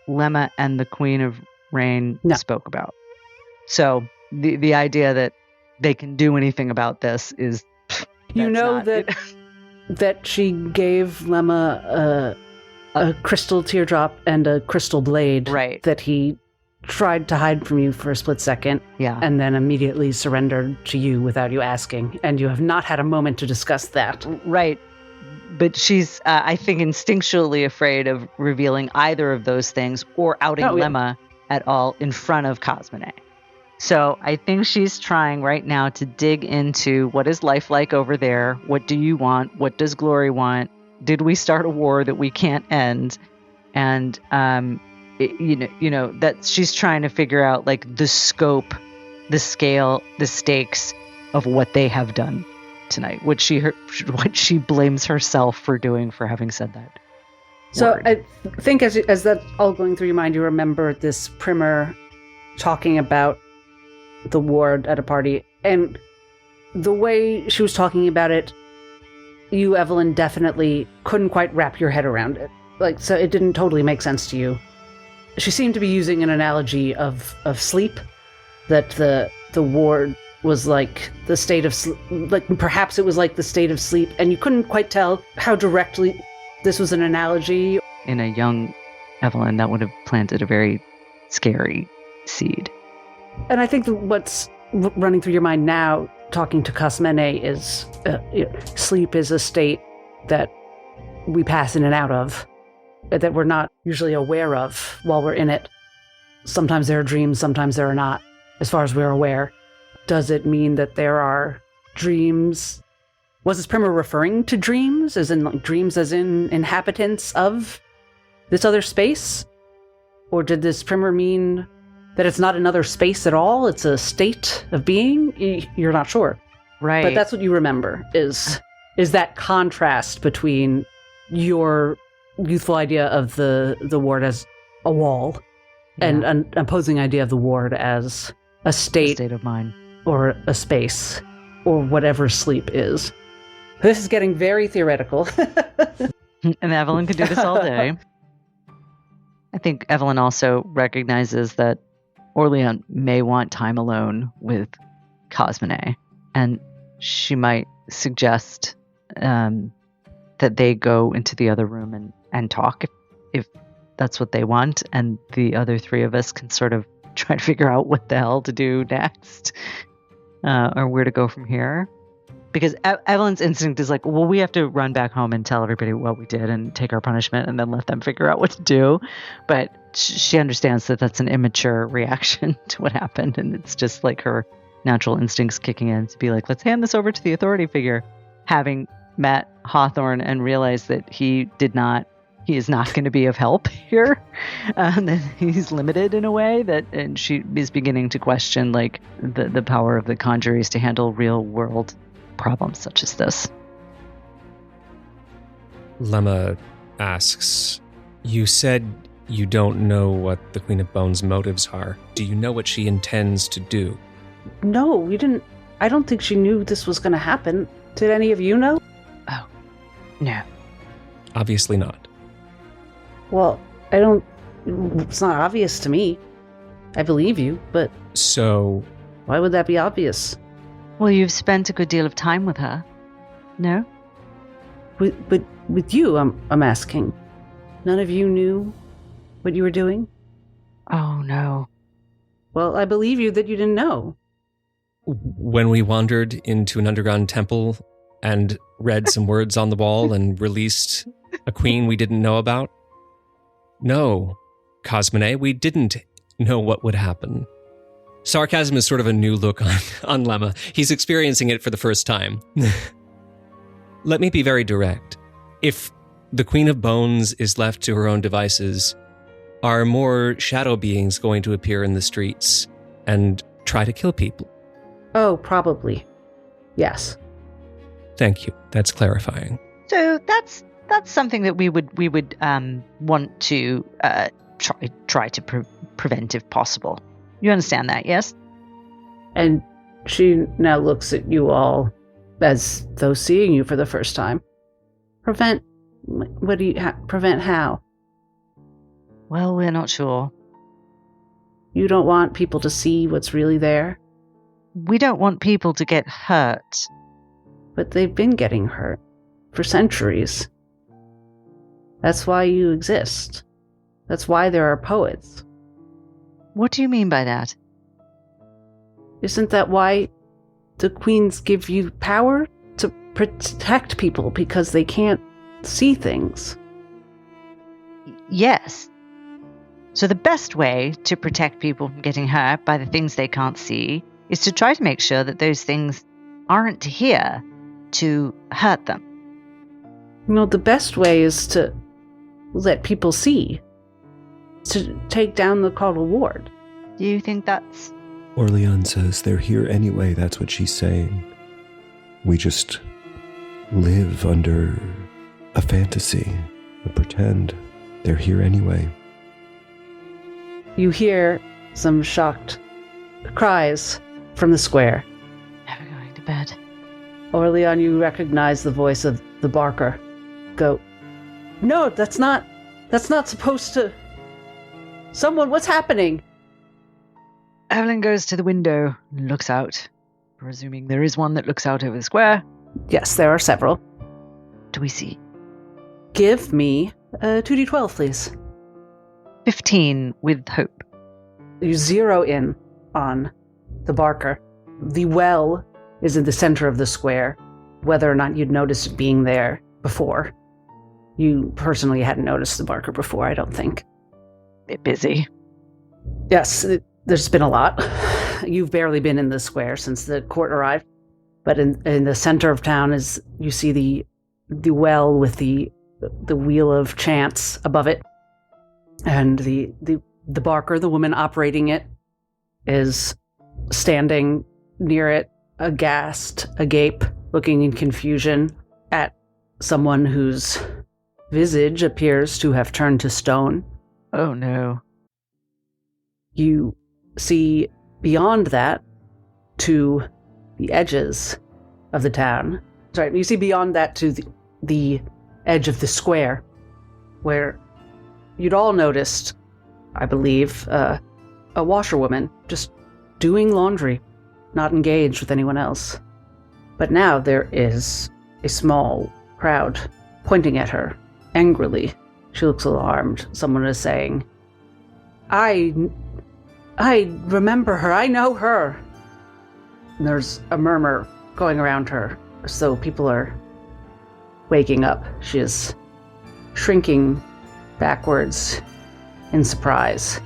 Lemma and the Queen of Rain spoke about. So the idea that they can do anything about this is, that she gave Lemma a crystal teardrop and a crystal blade, right, that he tried to hide from you for a split second, and then immediately surrendered to you without you asking, and you have not had a moment to discuss that. Right. But she's, I think, instinctually afraid of revealing either of those things or outing Lemma at all in front of Cosmene. So I think she's trying right now to dig into what is life like over there. What do you want? What does Glory want? Did we start a war that we can't end? And, that she's trying to figure out like the scope, the scale, the stakes of what they have done tonight, what she blames herself for doing, for having said that. So word. I think as that all going through your mind, you remember this primer talking about the ward at a party, and the way she was talking about it, you, Evelyn, definitely couldn't quite wrap your head around it. Like, so it didn't totally make sense to you. She seemed to be using an analogy of sleep, that the ward was like the state of sleep, like perhaps it was like the state of sleep, and you couldn't quite tell how directly this was an analogy. In a young Evelyn, that would have planted a very scary seed. And I think what's running through your mind now, talking to Cosmene, is sleep is a state that we pass in and out of, that we're not usually aware of while we're in it. Sometimes there are dreams, sometimes there are not, as far as we're aware. Does it mean that there are dreams? Was this primer referring to dreams, as in like dreams as in inhabitants of this other space? Or did this primer mean that it's not another space at all, it's a state of being? You're not sure. Right. But that's what you remember, is that contrast between your youthful idea of the ward as a wall and an opposing idea of the ward as a state of mind, or a space, or whatever sleep is. This is getting very theoretical. And Evelyn could do this all day. I think Evelyn also recognizes that OrLeon may want time alone with Cosmene, and she might suggest that they go into the other room and talk if that's what they want, and the other three of us can sort of try to figure out what the hell to do next, or where to go from here. Because Evelyn's instinct is like, well, we have to run back home and tell everybody what we did and take our punishment and then let them figure out what to do. But she understands that that's an immature reaction to what happened. And it's just like her natural instincts kicking in to be like, let's hand this over to the authority figure. Having met Hawthorne and realized that he is not going to be of help here. That he's limited in a way and she is beginning to question like the power of the conjurees to handle real world problems such as this. Lemma asks, you said you don't know what the Queen of Bones' motives are. Do you know what she intends to do? No, we didn't. I don't think she knew this was going to happen. Did any of you know? Oh, no. Obviously not. Well, it's not obvious to me. I believe you, but... So... Why would that be obvious? Well, you've spent a good deal of time with her. No? But with you, I'm asking. None of you knew what you were doing? Oh, no. Well, I believe you that you didn't know. When we wandered into an underground temple and read some words on the wall and released a queen we didn't know about? No, Cosmone, we didn't know what would happen. Sarcasm is sort of a new look on Lemma. He's experiencing it for the first time. Let me be very direct. If the Queen of Bones is left to her own devices, are more shadow beings going to appear in the streets and try to kill people? Oh, probably. Yes. Thank you. That's clarifying. So that's something that we would want to try to prevent if possible. You understand that, yes? And she now looks at you all as though seeing you for the first time. Prevent? What do you prevent how? Well, we're not sure. You don't want people to see what's really there? We don't want people to get hurt. But they've been getting hurt for centuries. That's why you exist. That's why there are poets. What do you mean by that? Isn't that why the queens give you power? To protect people because they can't see things. Yes. So the best way to protect people from getting hurt by the things they can't see is to try to make sure that those things aren't here to hurt them. No, the best way is to let people see. To take down the Caudal Ward. Do you think that's... OrLeon says they're here anyway, that's what she's saying. We just live under a fantasy, a pretend. They're here anyway. You hear some shocked cries from the square. Never going to bed. OrLeon, you recognize the voice of the barker. Go. No, that's not supposed to... Someone, what's happening? Evelyn goes to the window and looks out. Presuming there is one that looks out over the square. Yes, there are several. Do we see? Give me a 2d12, please. 15 with hope. You zero in on the barker. The well is in the center of the square, whether or not you'd noticed it being there before. You personally hadn't noticed the barker before, I don't think. Bit busy. Yes, there's been a lot. You've barely been in the square since the court arrived. But in the center of town is you see the well with the wheel of chance above it. And the barker, the woman operating it, is standing near it, aghast, agape, looking in confusion at someone whose visage appears to have turned to stone. Oh no. You see beyond that to the edges of the town. Sorry, you see beyond that to the edge of the square, where you'd all noticed, I believe, a washerwoman just doing laundry, not engaged with anyone else. But now there is a small crowd pointing at her angrily. She looks alarmed. Someone is saying, I remember her. I know her. And there's a murmur going around her. So people are waking up. She is shrinking backwards in surprise,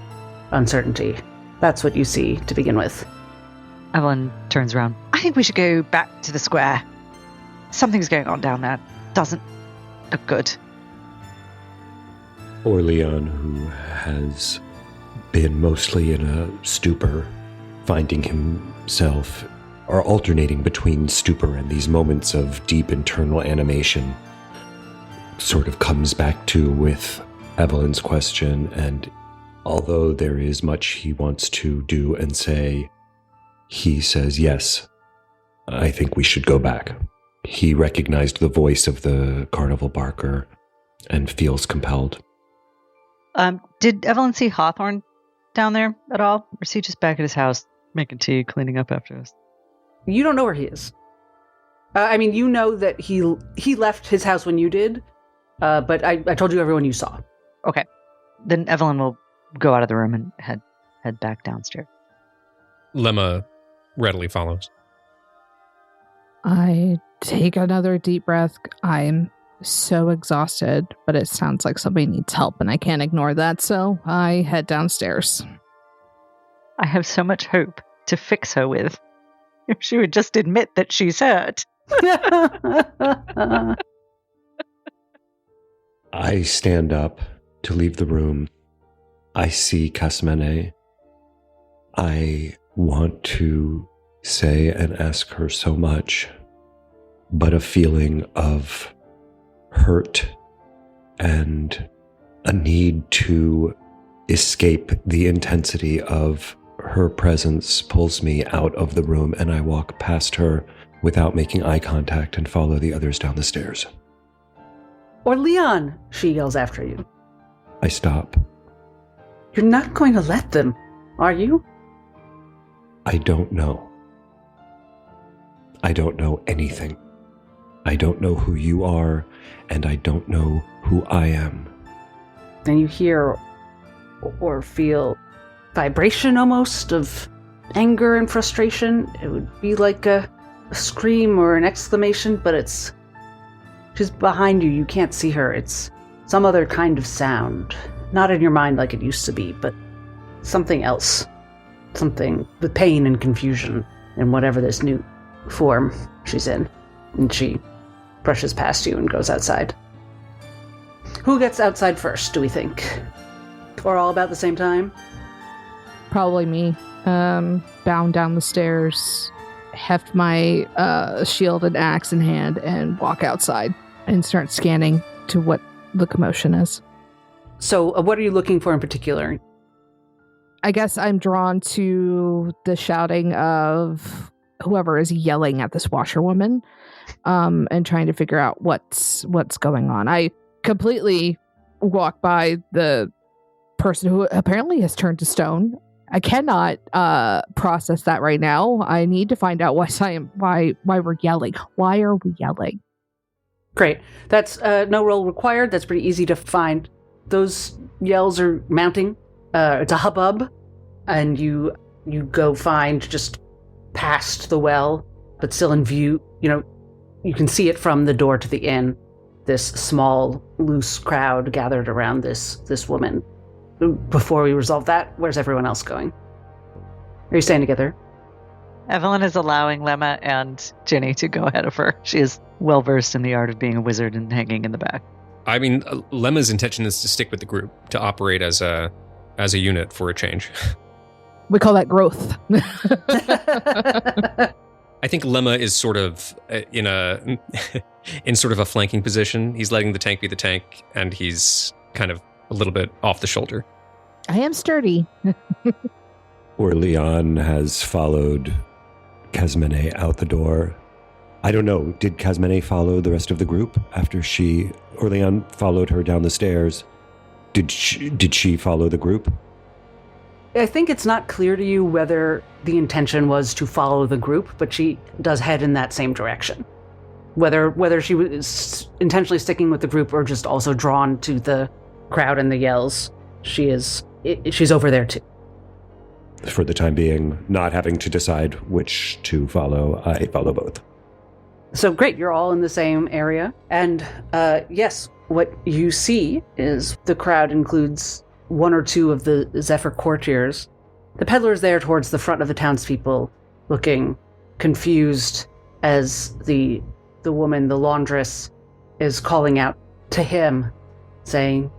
uncertainty. That's what you see to begin with. Evelyn turns around. I think we should go back to the square. Something's going on down there. Doesn't look good. OrLeon, who has been mostly in a stupor, finding himself, or alternating between stupor and these moments of deep internal animation, sort of comes back to with Evelyn's question, and although there is much he wants to do and say, he says, yes, I think we should go back. He recognized the voice of the carnival barker and feels compelled. Did Evelyn see Hawthorne down there at all? Or is he just back at his house making tea, cleaning up after us? You don't know where he is. You know that he left his house when you did, but I told you everyone you saw. Okay. Then Evelyn will go out of the room and head back downstairs. Lemma readily follows. I take another deep breath. I'm so exhausted, but it sounds like somebody needs help, and I can't ignore that, so I head downstairs. I have so much hope to fix her with. If she would just admit that she's hurt. I stand up to leave the room. I see Casmene. I want to say and ask her so much, but a feeling of hurt and a need to escape the intensity of her presence pulls me out of the room, and I walk past her without making eye contact and follow the others down the stairs. OrLeon, she yells after you. I stop. You're not going to let them, are you? I don't know. I don't know anything. I don't know who you are, and I don't know who I am. And you hear or feel vibration almost of anger and frustration. It would be like a scream or an exclamation, but she's behind you. You can't see her. It's some other kind of sound. Not in your mind like it used to be, but something else. Something with pain and confusion in whatever this new form she's in. And she brushes past you and goes outside. Who gets outside first, do we think? Or all about the same time? Probably me. Bound down the stairs, heft my shield and axe in hand, and walk outside and start scanning to what the commotion is. So what are you looking for in particular? I guess I'm drawn to the shouting of whoever is yelling at this washerwoman, and trying to figure out what's going on. I completely walk by the person who apparently has turned to stone. I cannot process that right now. I need to find out why we're yelling. Why are we yelling? Great. That's no roll required. That's pretty easy to find. Those yells are mounting. It's a hubbub, and you go find just past the well, but still in view. You can see it from the door to the inn. This small, loose crowd gathered around this woman. Before we resolve that, where's everyone else going? Are you staying together? Evelyn is allowing Lemma and Ginny to go ahead of her. She is well versed in the art of being a wizard and hanging in the back. I mean, Lemma's intention is to stick with the group, to operate as a unit for a change. We call that growth. I think Lemma is sort of in sort of a flanking position. He's letting the tank be the tank, and he's kind of a little bit off the shoulder. I am sturdy. OrLeon has followed Casmene out the door. I don't know, did Casmene follow the rest of the group after OrLeon followed her down the stairs? Did she follow the group? I think it's not clear to you whether the intention was to follow the group, but she does head in that same direction. Whether she was intentionally sticking with the group or just also drawn to the crowd and the yells, she's over there too. For the time being, not having to decide which to follow, I follow both. So great, you're all in the same area. And yes, what you see is the crowd includes one or two of the Zephyr courtiers. The peddler's there towards the front of the townspeople, looking confused as the woman, the laundress, is calling out to him, saying,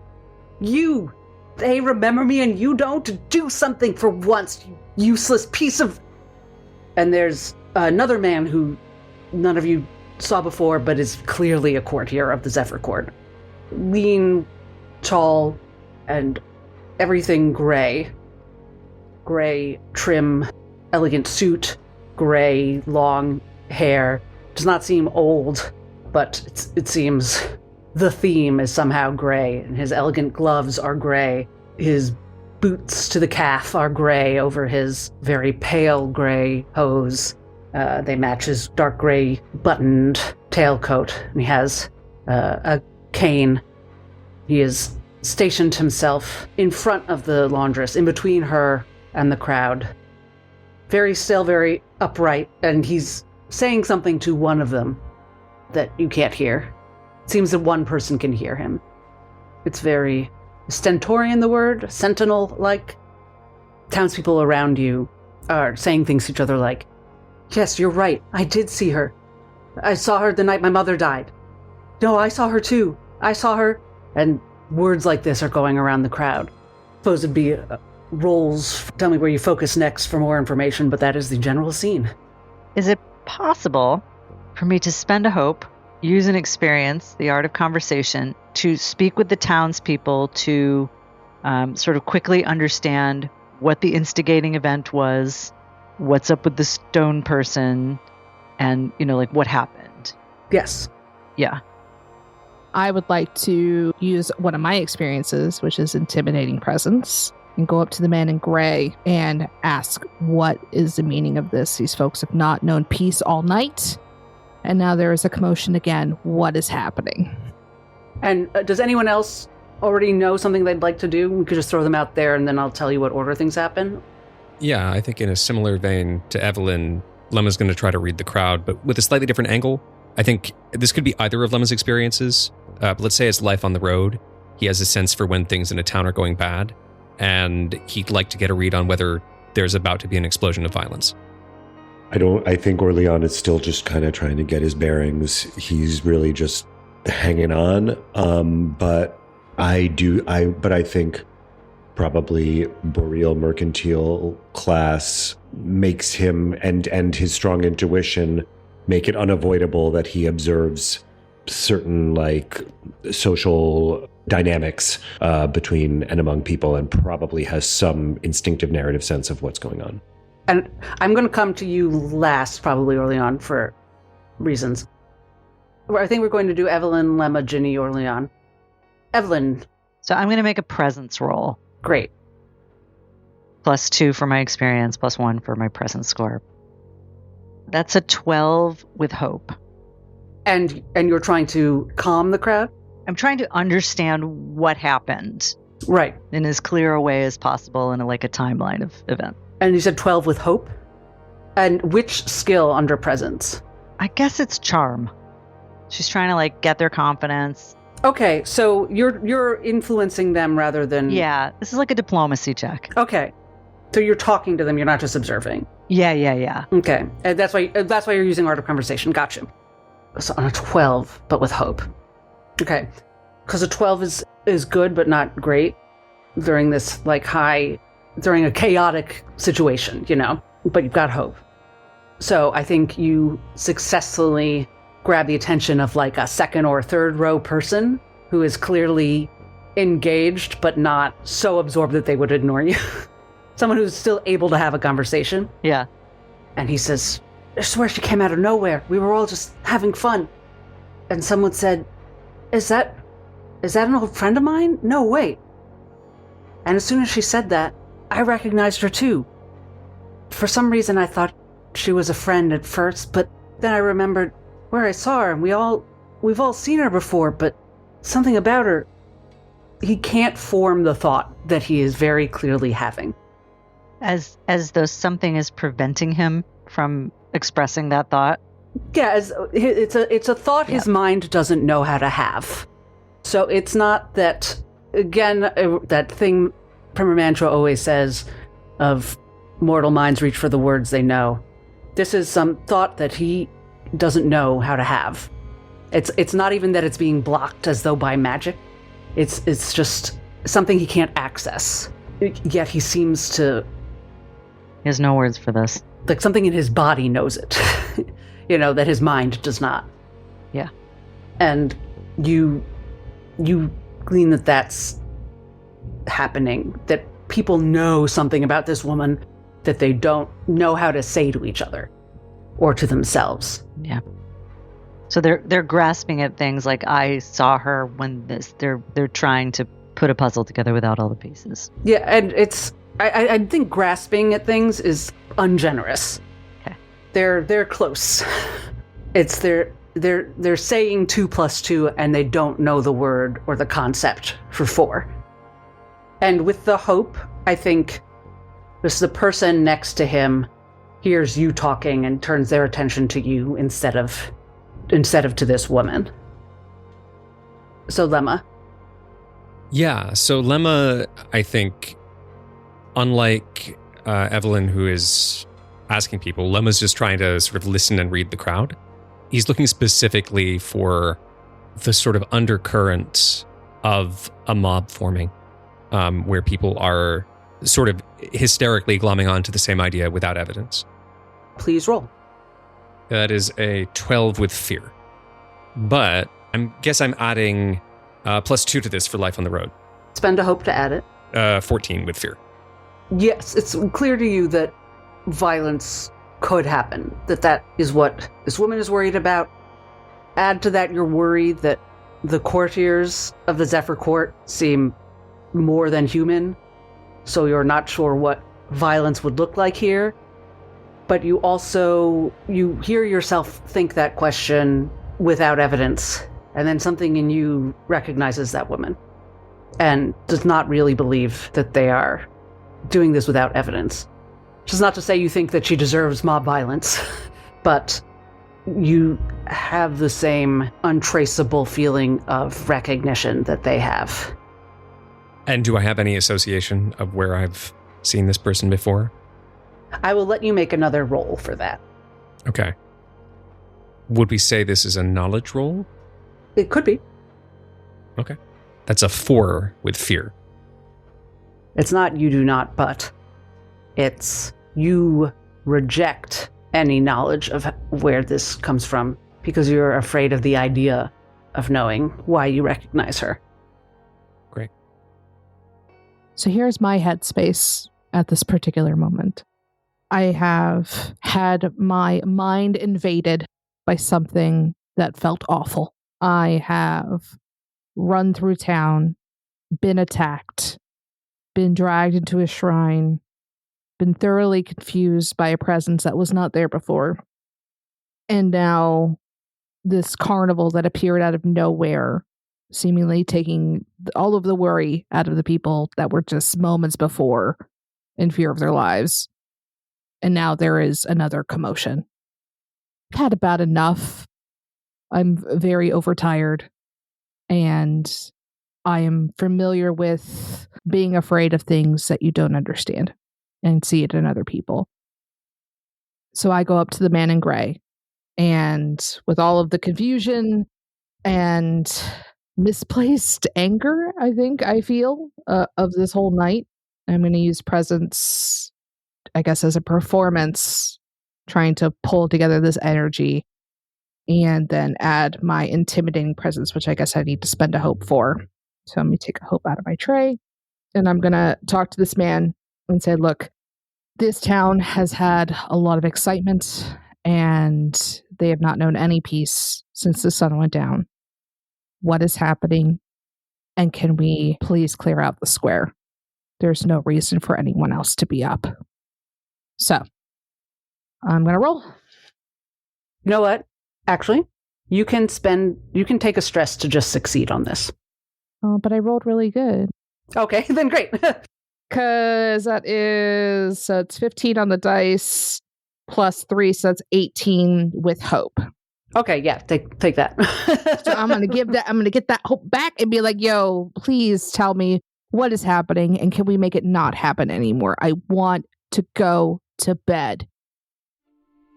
they remember me and you don't? Do something for once, you useless piece of... And there's another man who none of you saw before, but is clearly a courtier of the Zephyr Court. Lean, tall, and everything gray. Gray, trim, elegant suit, gray, long hair. Does not seem old, but it seems the theme is somehow gray, and his elegant gloves are gray. His boots to the calf are gray over his very pale gray hose. They match his dark gray buttoned tailcoat, and he has a cane. He has stationed himself in front of the laundress, in between her and the crowd. Very still, very upright, and he's saying something to one of them that you can't hear. It seems that one person can hear him. It's very stentorian, the word, sentinel-like. Townspeople around you are saying things to each other like, yes, you're right, I did see her. I saw her the night my mother died. No, I saw her too. I saw her. And words like this are going around the crowd. Suppose it'd be rolls, tell me where you focus next for more information, but that is the general scene. Is it possible for me to spend a hope, use an experience, the art of conversation, to speak with the townspeople to sort of quickly understand what the instigating event was, what's up with the stone person, and, like what happened? Yes. Yeah. I would like to use one of my experiences, which is intimidating presence, and go up to the man in gray and ask, what is the meaning of this? These folks have not known peace all night, and now there is a commotion again. What is happening? And does anyone else already know something they'd like to do? We could just throw them out there, and then I'll tell you what order things happen. Yeah, I think in a similar vein to Evelyn, Lemma's going to try to read the crowd, but with a slightly different angle. I think this could be either of Lemma's experiences. But let's say it's life on the road. He has a sense for when things in a town are going bad, and he'd like to get a read on whether there's about to be an explosion of violence. I think OrLeon is still just kind of trying to get his bearings. He's really just hanging on. But I think probably Boreal Mercantile class makes him and his strong intuition make it unavoidable that he observes certain social dynamics between and among people, and probably has some instinctive narrative sense of what's going on. And I'm going to come to you last, probably OrLeon, for reasons. I think we're going to do Evelyn, Lemma, Ginny, OrLeon. Evelyn. So I'm going to make a presence roll. Great. +2 for my experience, +1 for my presence score. That's a 12 with hope. And you're trying to calm the crowd? I'm trying to understand what happened. Right. In as clear a way as possible in a timeline of events. And you said 12 with hope? And which skill under presence? I guess it's charm. She's trying to get their confidence. Okay, so you're influencing them rather than... Yeah, this is like a diplomacy check. Okay. So you're talking to them, you're not just observing. Yeah. Okay. And that's why you're using Art of Conversation. Gotcha. So on a 12, but with hope. Okay. Because a 12 is good, but not great during this, during a chaotic situation, but you've got hope. So I think you successfully grab the attention of a second or third row person who is clearly engaged, but not so absorbed that they would ignore you. Someone who's still able to have a conversation. Yeah. And he says, I swear she came out of nowhere. We were all just having fun. And someone said, Is that an old friend of mine? No, wait. And as soon as she said that, I recognized her too. For some reason I thought she was a friend at first, but then I remembered where I saw her, and we've all seen her before, but something about her, he can't form the thought that he is very clearly having. As though something is preventing him from expressing that thought. Yeah, it's a thought his mind doesn't know how to have. So it's not that, again, that thing Primer Mantra always says of mortal minds reach for the words they know. This is some thought that he doesn't know how to have. It's not even that it's being blocked as though by magic. It's just something he can't access. Yet he seems to... He has no words for this. Like something in his body knows it. That his mind does not. Yeah. And you glean that that's happening, that people know something about this woman that they don't know how to say to each other or to themselves. Yeah. So they're grasping at things like, I saw her when this. They're trying to put a puzzle together without all the pieces. Yeah, and it's I think grasping at things is ungenerous. Okay. They're close. It's they're saying 2 + 2 and they don't know the word or the concept for 4. And with the hope, I think the person next to him hears you talking and turns their attention to you instead of to this woman. So Lemma. Yeah, so Lemma, I think, unlike Evelyn, who is asking people, Lemma's just trying to sort of listen and read the crowd. He's looking specifically for the sort of undercurrent of a mob forming, where people are sort of hysterically glomming onto the same idea without evidence. Please roll. That is a 12 with fear. But I guess I'm adding +2 to this for life on the road. Spend a hope to add it. 14 with fear. Yes, it's clear to you that violence could happen, that is what this woman is worried about. Add to that your worry that the courtiers of the Zephyr Court seem more than human, so you're not sure what violence would look like here. But you hear yourself think that question without evidence, and then something in you recognizes that woman and does not really believe that they are doing this without evidence. Which is not to say you think that she deserves mob violence, but you have the same untraceable feeling of recognition that they have. And do I have any association of where I've seen this person before? I will let you make another roll for that. Okay. Would we say this is a knowledge roll? It could be. Okay. That's a 4 with fear. It's not you do not, but it's you reject any knowledge of where this comes from because you're afraid of the idea of knowing why you recognize her. Great. So here's my headspace at this particular moment. I have had my mind invaded by something that felt awful. I have run through town, been attacked, been dragged into a shrine, been thoroughly confused by a presence that was not there before. And now this carnival that appeared out of nowhere, seemingly taking all of the worry out of the people that were just moments before in fear of their lives. And now there is another commotion. I've had about enough. I'm very overtired. And I am familiar with being afraid of things that you don't understand and see it in other people. So I go up to the man in gray. And with all of the confusion and misplaced anger, I feel, of this whole night, I'm going to use presence, I guess, as a performance, trying to pull together this energy and then add my intimidating presence, which I guess I need to spend a hope for. So let me take a hope out of my tray, and I'm going to talk to this man and say, look, this town has had a lot of excitement and they have not known any peace since the sun went down. What is happening? And can we please clear out the square? There's no reason for anyone else to be up. So, I'm going to roll. You know what? Actually, you can take a stress to just succeed on this. Oh, but I rolled really good. Okay, then great. Because so it's 15 on the dice plus 3, so that's 18 with hope. Okay, yeah, take that. So I'm gonna get that hope back and be like, yo, please tell me what is happening and can we make it not happen anymore? I want to go to bed.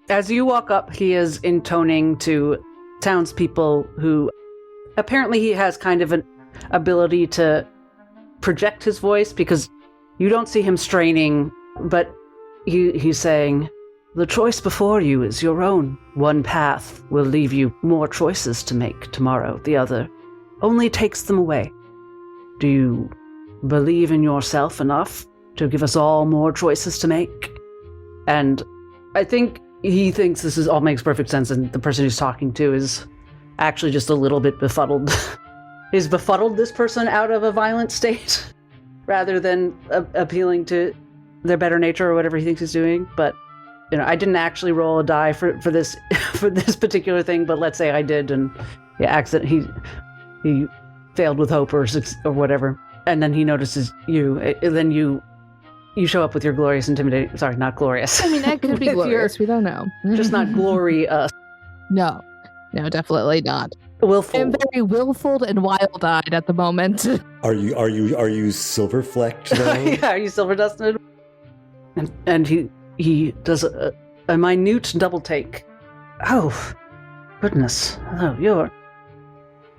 As you walk up, he is intoning to townspeople who apparently he has kind of an ability to project his voice because you don't see him straining, but he's saying, "The choice before you is your own. One path will leave you more choices to make tomorrow. The other only takes them away. Do you believe in yourself enough to give us all more choices to make?" And I think he thinks this all makes perfect sense, and the person he's talking to is actually just a little bit befuddled. He's befuddled this person out of a violent state rather than appealing to their better nature or whatever he thinks he's doing. But I didn't actually roll a die for this for this particular thing, but let's say I did, and he failed with hope or whatever, and then he notices you, and then you show up with your glorious intimidating. Sorry, not glorious. I mean, that could be glorious. We don't know. Just not glorious. No, definitely not. Willful. I'm very willful and wild-eyed at the moment. Are you silver flecked now? Yeah, are you silver dusted? And he does a minute double take. Oh, goodness! Hello, you're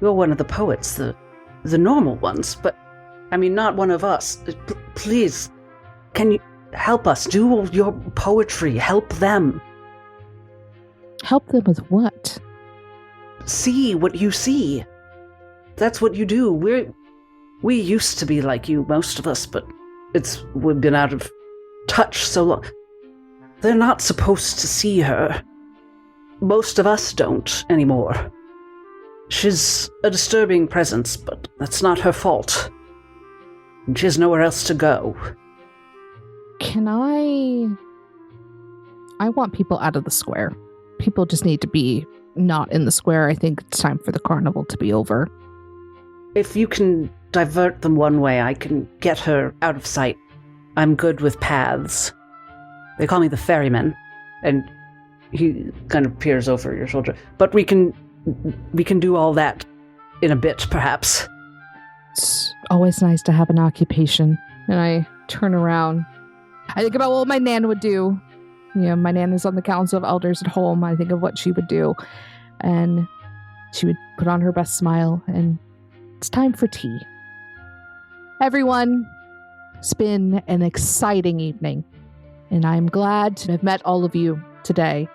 one of the poets, the normal ones, but I mean, not one of us. Please, can you help us? Do your poetry. Help them. Help them with what? See what you see. That's what you do. We used to be like you, most of us, but we've been out of touch so long. They're not supposed to see her. Most of us don't anymore. She's a disturbing presence, but that's not her fault. And she has nowhere else to go. Can I want people out of the square. People just need to be not in the square. I think it's time for the carnival to be over. If you can divert them one way, I can get her out of sight. I'm good with paths. They call me the ferryman. And he kind of peers over your shoulder. But we can do all that in a bit, perhaps. It's always nice to have an occupation. And I turn around. I think about what my nan would do. My nan is on the Council of Elders at home. I think of what she would do. And she would put on her best smile, and it's time for tea. Everyone, it's been an exciting evening, and I'm glad to have met all of you today.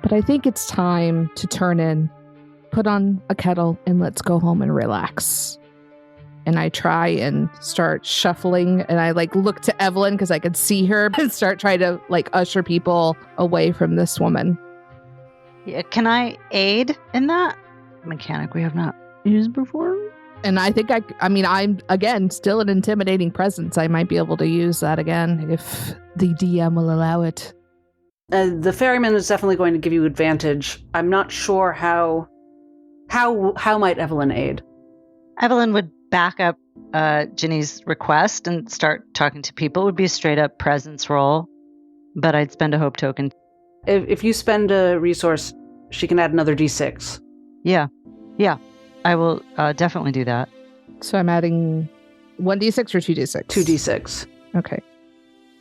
But I think it's time to turn in, put on a kettle, and let's go home and relax. And I try and start shuffling, and I look to Evelyn because I could see her and start trying to usher people away from this woman. Yeah, can I aid in that mechanic we have not used before? And I think I'm again still an intimidating presence. I might be able to use that again if the DM will allow it. The ferryman is definitely going to give you advantage. I'm not sure how might Evelyn aid. Evelyn would back up Ginny's request and start talking to people. It would be a straight up presence roll, but I'd spend a hope token. If you spend a resource, she can add another d6. Yeah. I will definitely do that. So I'm adding 1d6 or 2d6? 2d6. Okay.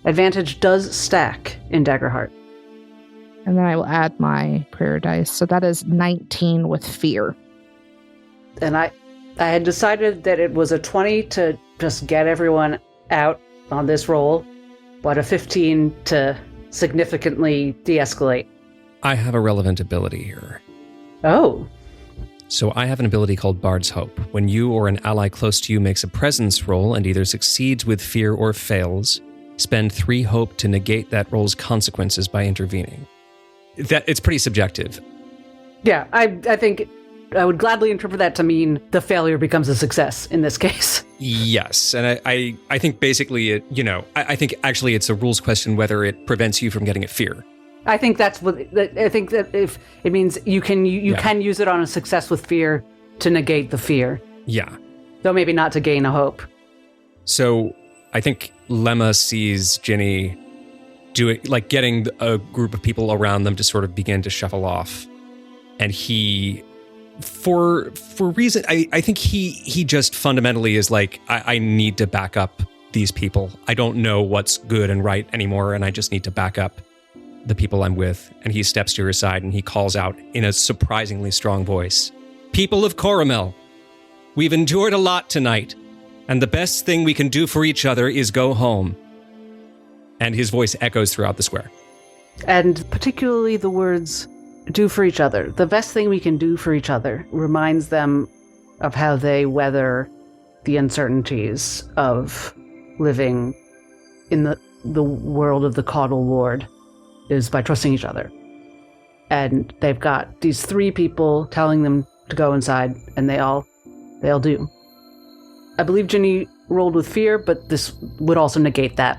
Advantage does stack in Daggerheart. And then I will add my prayer dice. So that is 19 with fear. And I had decided that it was a 20 to just get everyone out on this roll, but a 15 to significantly de-escalate. I have a relevant ability here. Oh. So I have an ability called Bard's Hope. When you or an ally close to you makes a presence roll and either succeeds with fear or fails, spend 3 hope to negate that roll's consequences by intervening. It's pretty subjective. Yeah, I think I would gladly interpret that to mean the failure becomes a success in this case. Yes, and I think basically I think actually it's a rules question whether it prevents you from getting a fear. I think that's what I think that if it means you can use it on a success with fear to negate the fear. Yeah. though maybe not to gain a hope. So I think Lemma sees Ginny getting a group of people around them to sort of begin to shuffle off. And he, for reason, I think he just fundamentally is like, I need to back up these people. I don't know what's good and right anymore, and I just need to back up the people I'm with. And he steps to her side and he calls out in a surprisingly strong voice, "People of Carmela, we've endured a lot tonight, and the best thing we can do for each other is go home." And his voice echoes throughout the square. And particularly the words, "do for each other." The best thing we can do for each other reminds them of how they weather the uncertainties of living in the world of the Caudal Lord, is by trusting each other. And they've got these 3 people telling them to go inside, and they all do. I believe Ginny rolled with fear, but this would also negate that.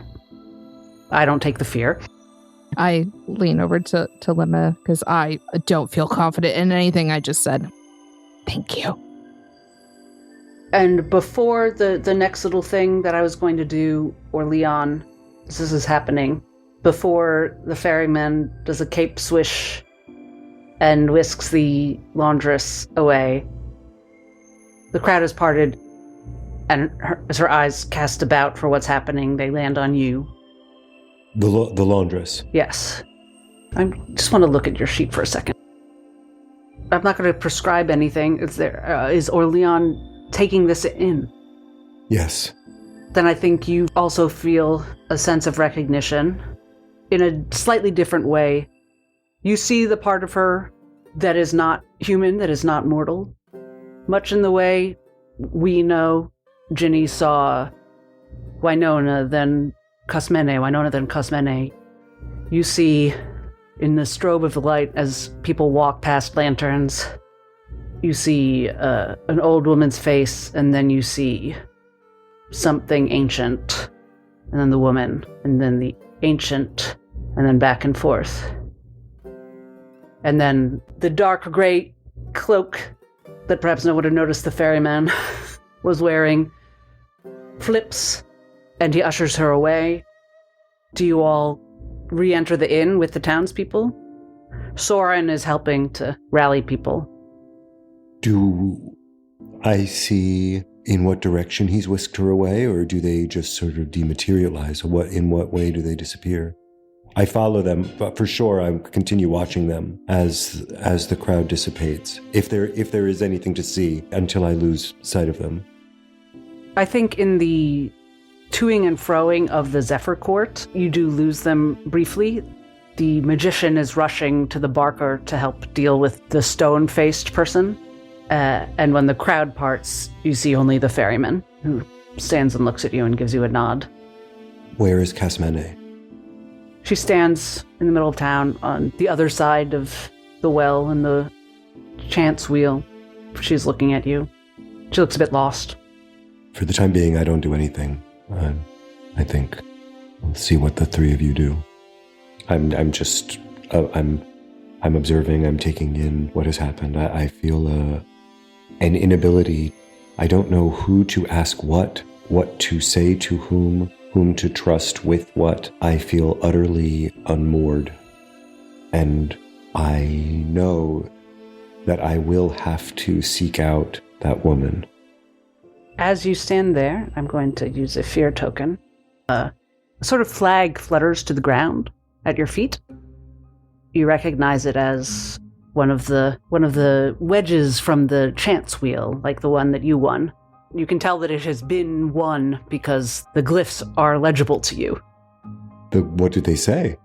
I don't take the fear. I lean over to Lemma because I don't feel confident in anything I just said. Thank you. And before the next little thing that I was going to do, OrLeon, this is happening, before the ferryman does a cape swish and whisks the laundress away, the crowd is parted, and as her eyes cast about for what's happening, they land on you. The laundress. Yes. I just want to look at your sheet for a second. I'm not going to prescribe anything. Is OrLeon taking this in? Yes. Then I think you also feel a sense of recognition in a slightly different way. You see the part of her that is not human, that is not mortal. Much in the way we know Ginny saw Winona, then Cosmene. You see in the strobe of the light as people walk past lanterns, you see an old woman's face, and then you see something ancient, and then the woman, and then the ancient, and then back and forth. And then the dark gray cloak that perhaps no one would have noticed the ferryman was wearing flips, and he ushers her away. Do you all re-enter the inn with the townspeople? Soren is helping to rally people. Do I see in what direction he's whisked her away, or do they just sort of dematerialize? Or in what way do they disappear? I follow them, but for sure I continue watching them as the crowd dissipates, if there is anything to see, until I lose sight of them. I think in the toing and froing of the Zephyr Court, you do lose them briefly. The magician is rushing to the barker to help deal with the stone-faced person. And when the crowd parts, you see only the ferryman, who stands and looks at you and gives you a nod. Where is Cosmene? She stands in the middle of town on the other side of the well and the chance wheel. She's looking at you. She looks a bit lost. For the time being, I don't do anything. I think we'll see what the 3 of you do. I'm observing, I'm taking in what has happened. I feel an inability. I don't know who to ask what to say to whom to trust with what. I feel utterly unmoored. And I know that I will have to seek out that woman. As you stand there, I'm going to use a fear token. A sort of flag flutters to the ground at your feet. You recognize it as one of the wedges from the chance wheel, like the one that you won. You can tell that it has been won because the glyphs are legible to you. What did they say?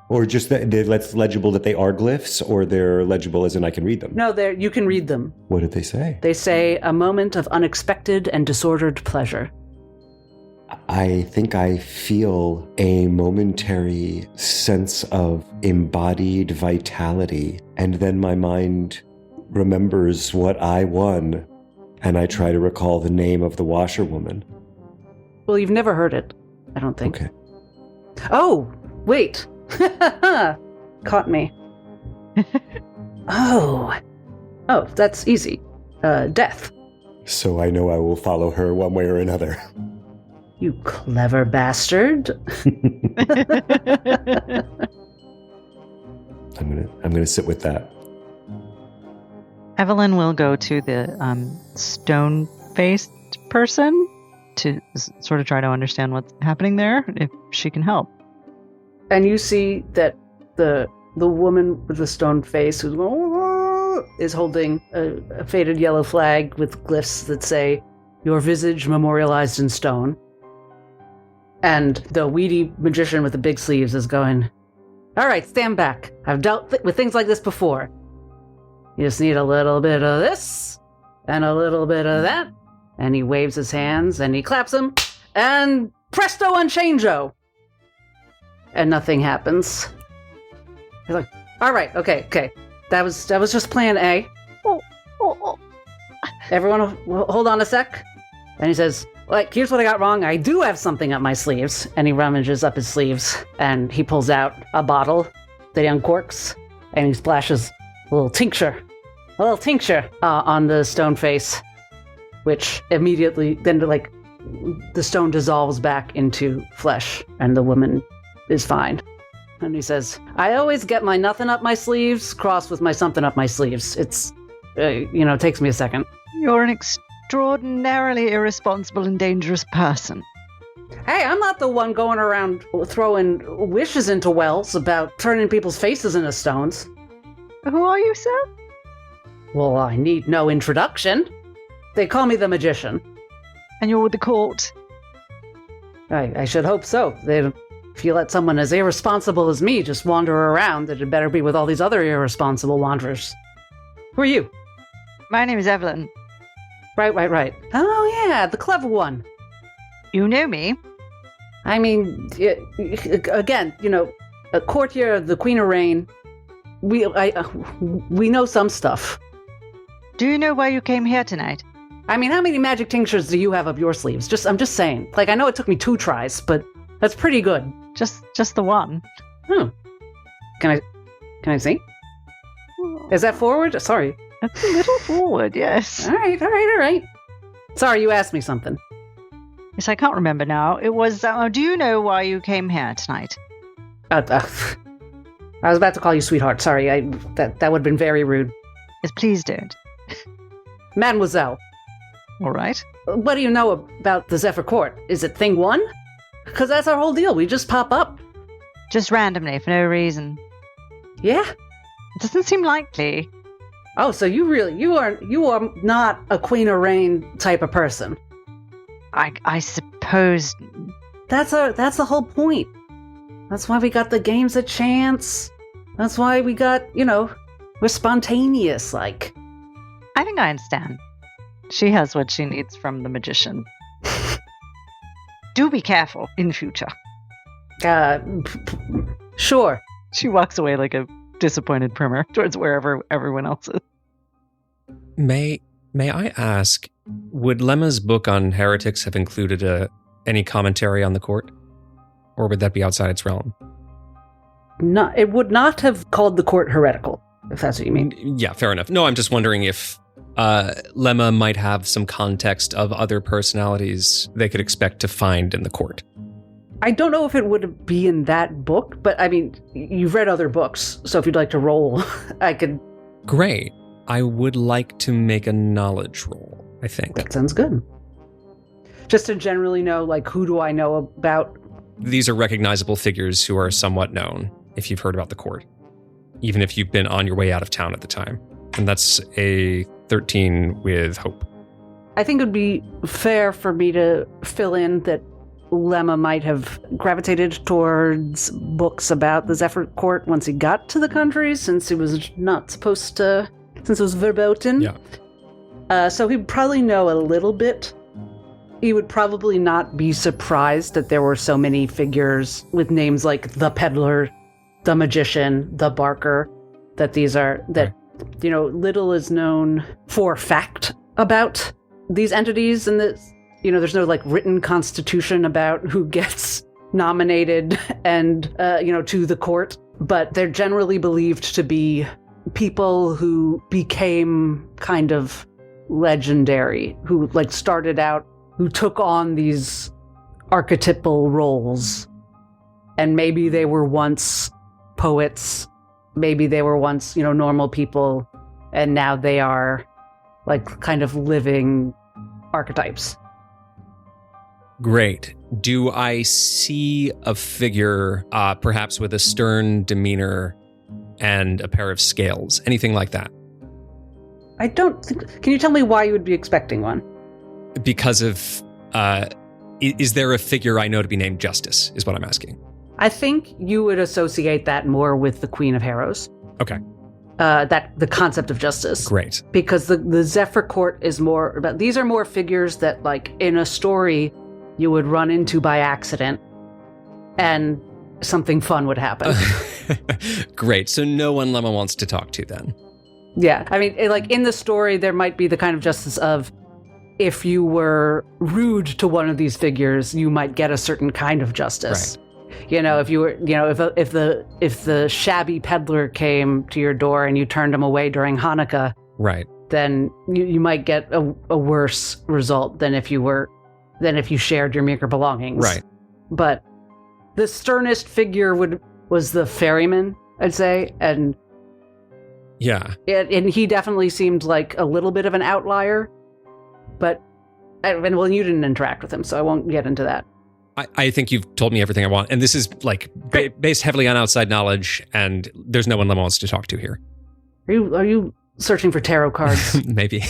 Or just that it's legible that they are glyphs, or they're legible as in I can read them? No, you can read them. What did they say? They say, "A moment of unexpected and disordered pleasure." I think I feel a momentary sense of embodied vitality, and then my mind remembers what I won, and I try to recall the name of the washerwoman. Well, you've never heard it, I don't think. Okay. Oh, wait. Caught me. Oh, that's easy. Death. so I know I will follow her one way or another. You clever bastard. I'm gonna sit with that. Evelyn will go to the stone-faced person to sort of try to understand what's happening there, if she can help. And you see that the woman with the stone face is holding a faded yellow flag with glyphs that say, "Your visage memorialized in stone." And the weedy magician with the big sleeves is going, "All right, stand back. I've dealt with things like this before. You just need a little bit of this and a little bit of that." And he waves his hands and he claps them, and presto unchango. And nothing happens. He's like, "All right, okay. That was just plan A. Everyone, hold on a sec." And he says, "Here's what I got wrong. I do have something up my sleeves." And he rummages up his sleeves and he pulls out a bottle that he uncorks and he splashes a little tincture on the stone face, which immediately then the stone dissolves back into flesh and the woman is fine. And he says, "I always get my nothing up my sleeves crossed with my something up my sleeves. It's, it takes me a second." You're an extraordinarily irresponsible and dangerous person. Hey, I'm not the one going around throwing wishes into wells about turning people's faces into stones. Who are you, sir? Well, I need no introduction. They call me the magician. And you're with the court? I should hope so. If you let someone as irresponsible as me just wander around, it'd better be with all these other irresponsible wanderers. Who are you? My name is Evelyn. Right. Oh, yeah, the clever one. You know me? I mean, again, a courtier of the Queen of Rain. We know some stuff. Do you know why you came here tonight? I mean, how many magic tinctures do you have up your sleeves? I'm just saying. I know it took me 2 tries, but that's pretty good. Just the one. Can I see? Is that forward? Sorry. That's a little forward, yes. All right. Sorry, you asked me something. Yes, I can't remember now. It was, do you know why you came here tonight? I was about to call you sweetheart. Sorry, that would have been very rude. Yes, please don't. Mademoiselle. All right. What do you know about the Zephyr Court? Is it thing 1? Because that's our whole deal. We just pop up. Just randomly, for no reason. Yeah? It doesn't seem likely. Oh, so you are not a Queen of Rain type of person. I suppose. That's the whole point. That's why we got the games a chance. That's why we got, we're spontaneous, like. I think I understand. She has what she needs from the magician. Do be careful in the future. Sure. She walks away like a disappointed primer towards wherever everyone else is. May I ask, would Lemma's book on heretics have included any commentary on the court? Or would that be outside its realm? No, it would not have called the court heretical, if that's what you mean. Yeah, fair enough. No, I'm just wondering if Lemma might have some context of other personalities they could expect to find in the court. I don't know if it would be in that book, but I mean, you've read other books, so if you'd like to roll, I could... Great. I would like to make a knowledge roll, I think. That sounds good. Just to generally know, who do I know about? These are recognizable figures who are somewhat known, if you've heard about the court, even if you've been on your way out of town at the time. And that's a 13 with hope. I think it would be fair for me to fill in that Lemma might have gravitated towards books about the Zephyr Court once he got to the country, since he was not supposed to, since it was verboten. Yeah. So he'd probably know a little bit. He would probably not be surprised that there were so many figures with names like the Peddler, the Magician, the Barker, that these are, that, little is known for fact about these entities, and that, there's no written constitution about who gets nominated and, to the court, but they're generally believed to be people who became kind of legendary, who like started out, who took on these archetypal roles. And maybe they were once poets, maybe they were once, normal people, and now they are like kind of living archetypes. Great. Do I see a figure, perhaps with a stern demeanor and a pair of scales? Anything like that? I don't think... Can you tell me why you would be expecting one? Because of... is there a figure I know to be named Justice, is what I'm asking. I think you would associate that more with the Queen of Harrows. Okay. The concept of justice. Great. Because the Zephyr Court is more about... These are more figures that, like, in a story... you would run into by accident, and something fun would happen. Great. So no one Lemma wants to talk to then. Yeah. I mean, like, in the story, there might be the kind of justice of, if you were rude to one of these figures, you might get a certain kind of justice. Right. If you were, if the shabby peddler came to your door and you turned him away during Hanukkah, right, then you might get a worse result than if you shared your meager belongings. Right. But the sternest figure was the ferryman, I'd say, and yeah, and he definitely seemed like a little bit of an outlier. But you didn't interact with him, so I won't get into that. I think you've told me everything I want, and this is like based heavily on outside knowledge, and there's no one Lemma wants to talk to here. Are you searching for tarot cards? Maybe.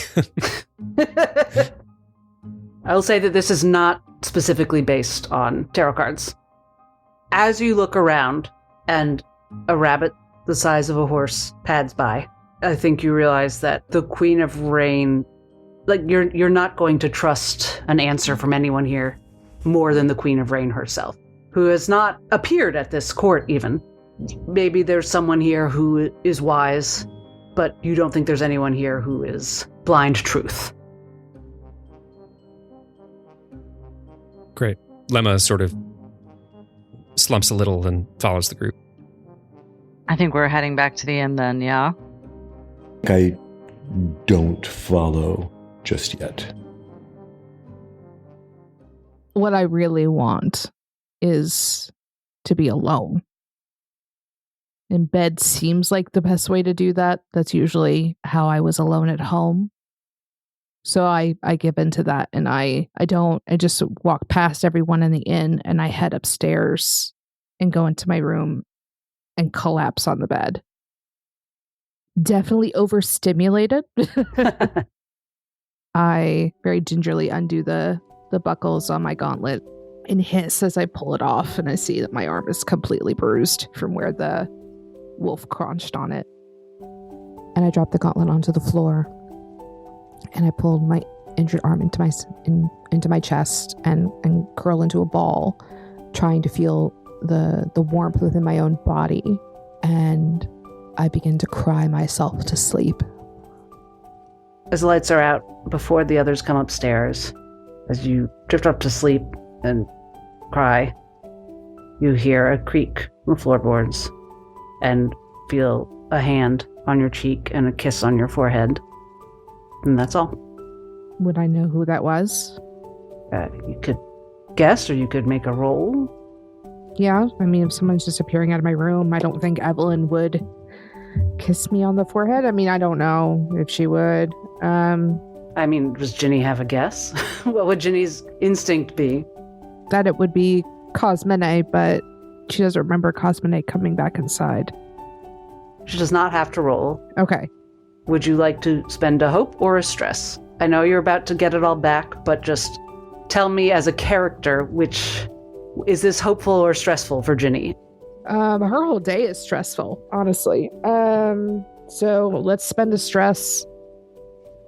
I will say that this is not specifically based on tarot cards. As you look around and a rabbit the size of a horse pads by, I think you realize that the Queen of Rain, like you're not going to trust an answer from anyone here more than the Queen of Rain herself, who has not appeared at this court even. Maybe there's someone here who is wise, but you don't think there's anyone here who is blind truth. Great. Lemma sort of slumps a little and follows the group. I think we're heading back to the inn then, yeah? I don't follow just yet. What I really want is to be alone. And bed seems like the best way to do that. That's usually how I was alone at home. So I give into that, and I just walk past everyone in the inn, and I head upstairs and go into my room and collapse on the bed. Definitely overstimulated. I very gingerly undo the buckles on my gauntlet and hiss as I pull it off, and I see that my arm is completely bruised from where the wolf crunched on it. And I drop the gauntlet onto the floor. And I pulled my injured arm into my chest and curl into a ball, trying to feel the warmth within my own body. And I begin to cry myself to sleep. As the lights are out, before the others come upstairs, as you drift off to sleep and cry, you hear a creak in the floorboards and feel a hand on your cheek and a kiss on your forehead. And that's all. Would I know who that was? You could guess, or you could make a roll. Yeah, I mean, if someone's disappearing out of my room, I don't think Evelyn would kiss me on the forehead. I mean, I don't know if she would. I mean, does Ginny have a guess? What would Ginny's instinct be? That it would be Cosmene, but she doesn't remember Cosmene coming back inside. She does not have to roll. Okay. Would you like to spend a hope or a stress? I know you're about to get it all back, but just tell me as a character, which is this hopeful or stressful for Ginny? Her whole day is stressful, honestly. So let's spend a stress.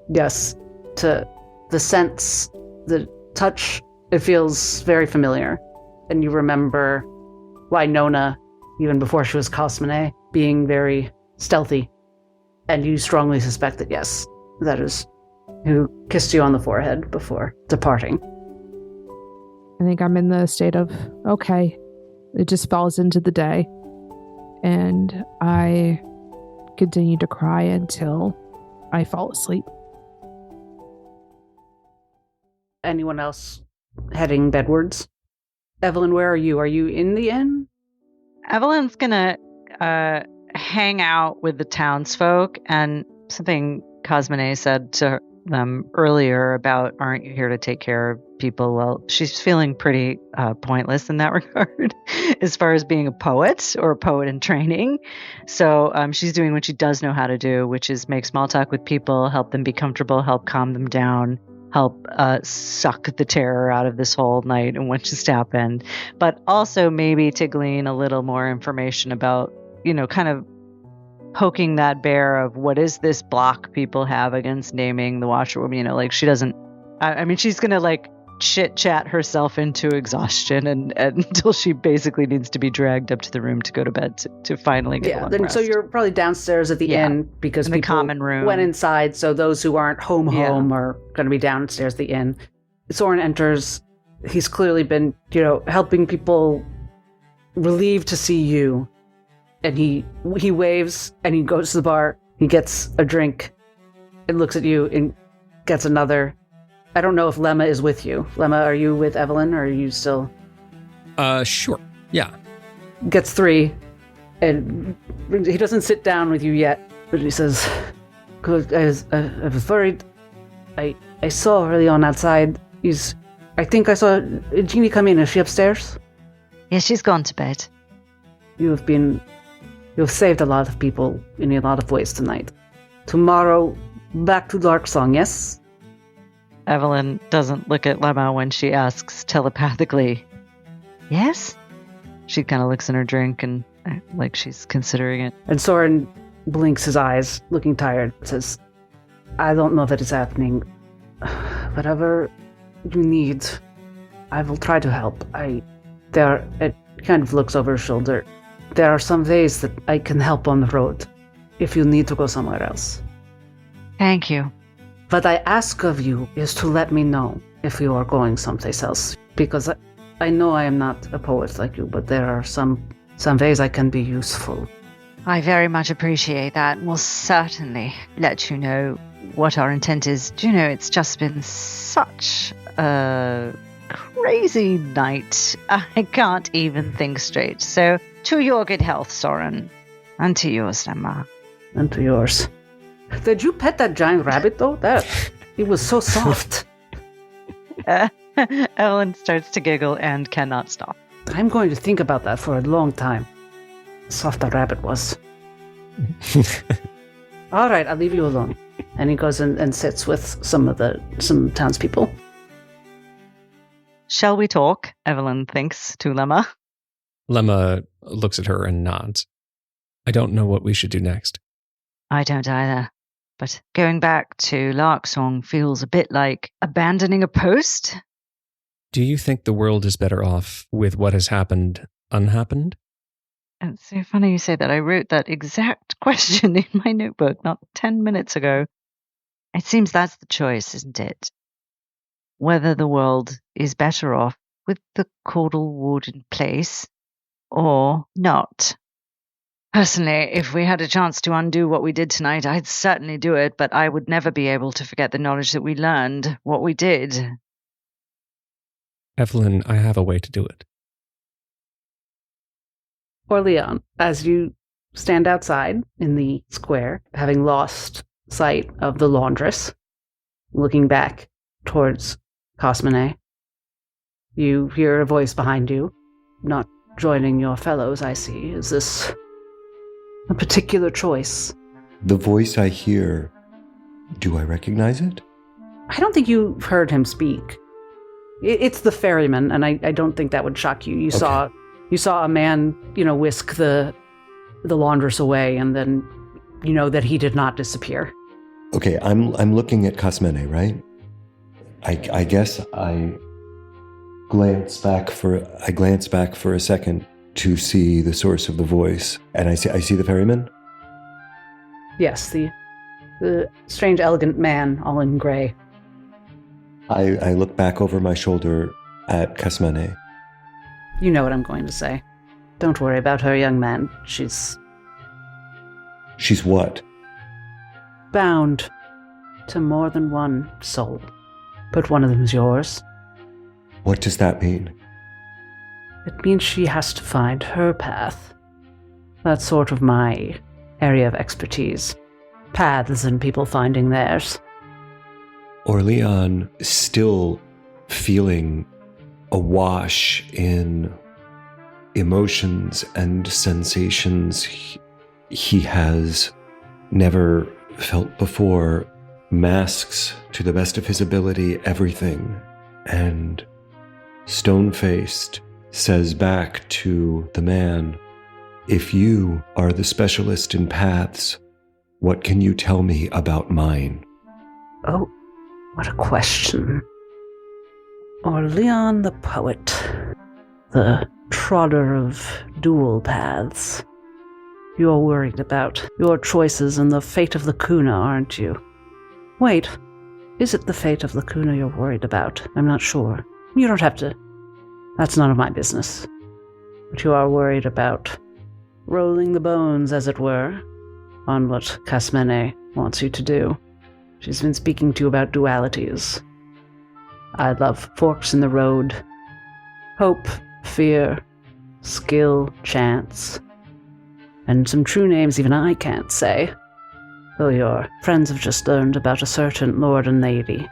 Yes. To the sense, the touch, it feels very familiar. And you remember Winona, even before she was Cosmene, being very stealthy. And you strongly suspect that, yes, that is who kissed you on the forehead before departing. I think I'm in the state of, okay, it just falls into the day. And I continue to cry until I fall asleep. anyone else heading bedwards. Evelyn, where are you? Are you in the inn? Evelyn's gonna hang out with the townsfolk, and something Cosmene said to them earlier about, aren't you here to take care of people? Well, she's feeling pretty pointless in that regard as far as being a poet or a poet in training. So she's doing what she does know how to do, which is make small talk with people, help them be comfortable, help calm them down, help suck the terror out of this whole night and what just happened, but also maybe to glean a little more information about, kind of poking that bear of what is this block people have against naming the washerwoman. She doesn't, she's going to chit chat herself into exhaustion and until she basically needs to be dragged up to the room to go to bed to finally get then rest. So you're probably downstairs at the inn because in people the common room went inside. So those who aren't home are going to be downstairs at the inn. Soren enters. He's clearly been, helping people relieved to see you. And he waves and he goes to the bar. He gets a drink and looks at you and gets another. I don't know if Lemma is with you. Lemma, are you with Evelyn or are you still? Sure. Yeah. Gets 3. And he doesn't sit down with you yet. But he says, I was worried. I saw OrLeon outside. I think I saw Ginny come in. Is she upstairs? Yeah, she's gone to bed. You've saved a lot of people in a lot of ways tonight. Tomorrow, back to Darksong, yes? Evelyn doesn't look at Lemma when she asks telepathically, yes? She kind of looks in her drink and like she's considering it. And Soren blinks his eyes, looking tired, says, I don't know that it's happening. Whatever you need, I will try to help. It kind of looks over his shoulder. There are some ways that I can help on the road if you need to go somewhere else. Thank you. What I ask of you is to let me know if you are going someplace else, because I know I am not a poet like you, but there are some ways I can be useful. I very much appreciate that, and will certainly let you know what our intent is. Do you know, it's just been such a crazy night. I can't even think straight. So, to your good health, Soren. And to yours, Lemma. And to yours. Did you pet that giant rabbit, though? It was so soft. Evelyn starts to giggle and cannot stop. I'm going to think about that for a long time. How soft that rabbit was. All right, I'll leave you alone. And he goes and sits with some townspeople. Shall we talk? Evelyn thinks to Lemma. Lemma looks at her and nods. I don't know what we should do next. I don't either. But going back to Larksong feels a bit like abandoning a post. Do you think the world is better off with what has happened unhappened? It's so funny you say that. I wrote that exact question in my notebook not 10 minutes ago. It seems that's the choice, isn't it? Whether the world is better off with the caudal ward in place or not. Personally, if we had a chance to undo what we did tonight, I'd certainly do it, but I would never be able to forget the knowledge that we learned, what we did. Evelyn, I have a way to do it. OrLeon, as you stand outside in the square, having lost sight of the laundress, looking back towards Cosmene, you hear a voice behind you, not joining your fellows, I see. Is this a particular choice? The voice I hear, do I recognize it? I don't think you heard him speak. It's the ferryman, and I don't think that would shock you. You saw a man, whisk the laundress away, and then you know that he did not disappear. Okay, I'm looking at Cosmene, right? I guess I glance back for a second to see the source of the voice, and I see the ferryman. Yes, the strange, elegant man, all in gray. I look back over my shoulder at Cosmene. You know what I'm going to say. Don't worry about her, young man. She's what? Bound to more than one soul. but one of them is yours. What does that mean? It means she has to find her path. That's sort of my area of expertise. Paths and people finding theirs. OrLeon, still feeling awash in emotions and sensations he has never felt before, masks to the best of his ability everything, and stone-faced says back to the man, "If you are the specialist in paths, what can you tell me about mine?" Oh, what a question. OrLeon the poet, the trodder of dual paths. You're worried about your choices and the fate of Lacuna, aren't you? Wait, is it the fate of Lacuna you're worried about? I'm not sure. You don't have to. That's none of my business. But you are worried about rolling the bones, as it were, on what Casmene wants you to do. She's been speaking to you about dualities. I love forks in the road. Hope, fear, skill, chance. And some true names even I can't say, though your friends have just learned about a certain lord and lady.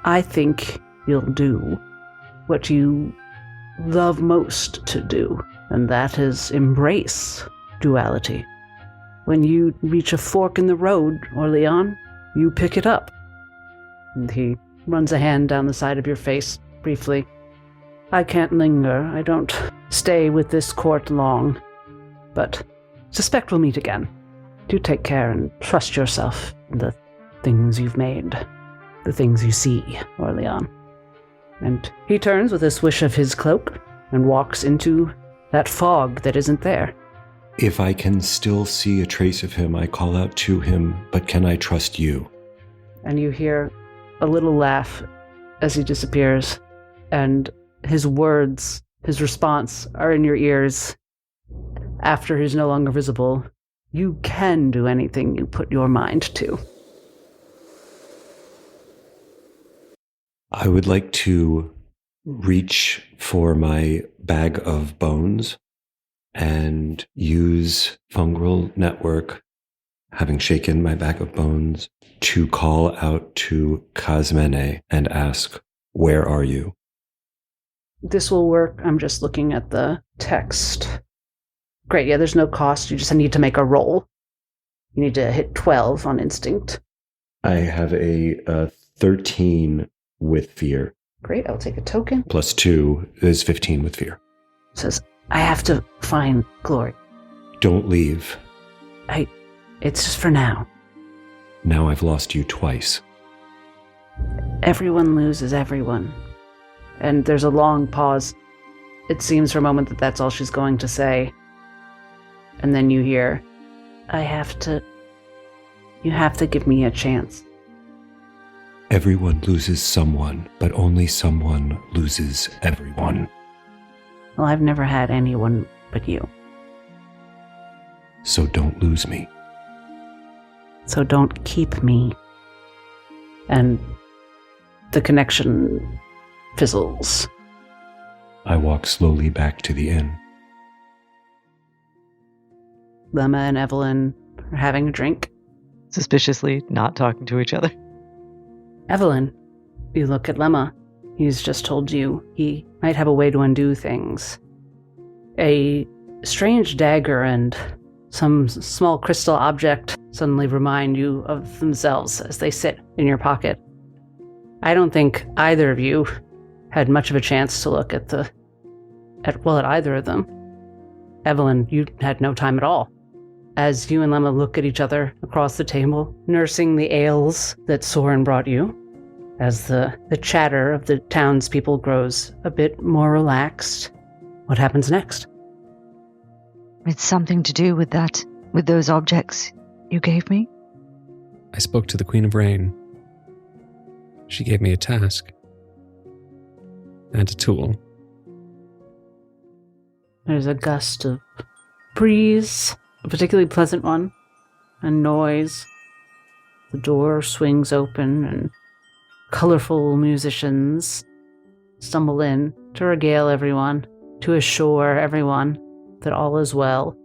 I think you'll do what you love most to do, and that is embrace duality. When you reach a fork in the road, OrLeon, you pick it up. And he runs a hand down the side of your face briefly. I can't linger. I don't stay with this court long, but suspect we'll meet again. Do take care and trust yourself in the things you've made, the things you see, OrLeon. And he turns with a swish of his cloak and walks into that fog that isn't there. If I can still see a trace of him, I call out to him, "But can I trust you?" And you hear a little laugh as he disappears, and his words, his response, are in your ears. After he's no longer visible, you can do anything you put your mind to. I would like to reach for my bag of bones and use fungal network, having shaken my bag of bones, to call out to Casmene and ask, "Where are you?" This will work. I'm just looking at the text. Great, yeah, there's no cost. You just need to make a roll. You need to hit 12 on instinct. I have a 13 with fear. Great, I'll take a token. Plus 2 is 15 with fear. Says, I have to find Glory. Don't leave. It's just for now. Now I've lost you twice. Everyone loses everyone. And there's a long pause. It seems for a moment that that's all she's going to say. And then you hear, you have to give me a chance. Everyone loses someone, but only someone loses everyone. Well, I've never had anyone but you. So don't lose me. So don't keep me. And the connection fizzles. I walk slowly back to the inn. Lemma and Evelyn are having a drink. Suspiciously not talking to each other. Evelyn, you look at Lemma. He's just told you he might have a way to undo things. A strange dagger and some small crystal object suddenly remind you of themselves as they sit in your pocket. I don't think either of you had much of a chance to look at either of them. Evelyn, you had no time at all. As you and Lemma look at each other across the table, nursing the ales that Soren brought you, as the chatter of the townspeople grows a bit more relaxed, what happens next? It's something to do with that, with those objects you gave me. I spoke to the Queen of Rain. She gave me a task and a tool. There's a gust of breeze, a particularly pleasant one, a noise. The door swings open and colorful musicians stumble in to regale everyone, to assure everyone that all is well.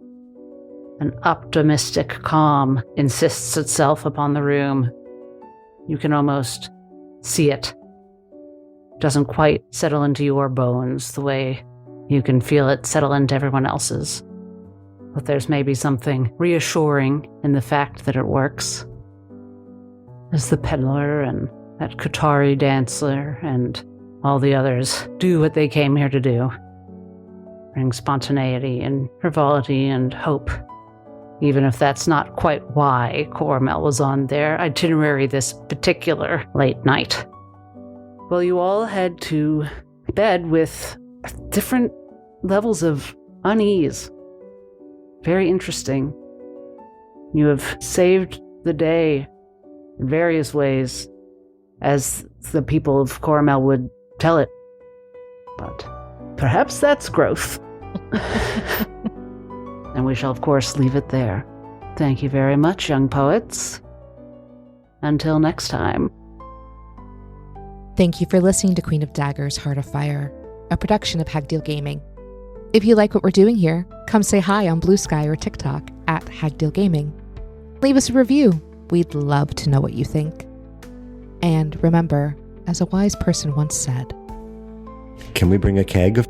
An optimistic calm insists itself upon the room. You can almost see it. It doesn't quite settle into your bones the way you can feel it settle into everyone else's. But there's maybe something reassuring in the fact that it works. As the peddler and that Qatari dancer and all the others do what they came here to do. Bring spontaneity and frivolity and hope. Even if that's not quite why Carmela was on their itinerary this particular late night. Well, you all head to bed with different levels of unease. Very interesting. You have saved the day in various ways, as the people of Carmela would tell it. But perhaps that's growth. And we shall, of course, leave it there. Thank you very much, young poets. Until next time. Thank you for listening to Queen of Daggers, Heart of Fire, a production of Hagdeal Gaming. If you like what we're doing here, come say hi on Blue Sky or TikTok at Hagdeal Gaming. Leave us a review. We'd love to know what you think. And remember, as a wise person once said, Can we bring a keg of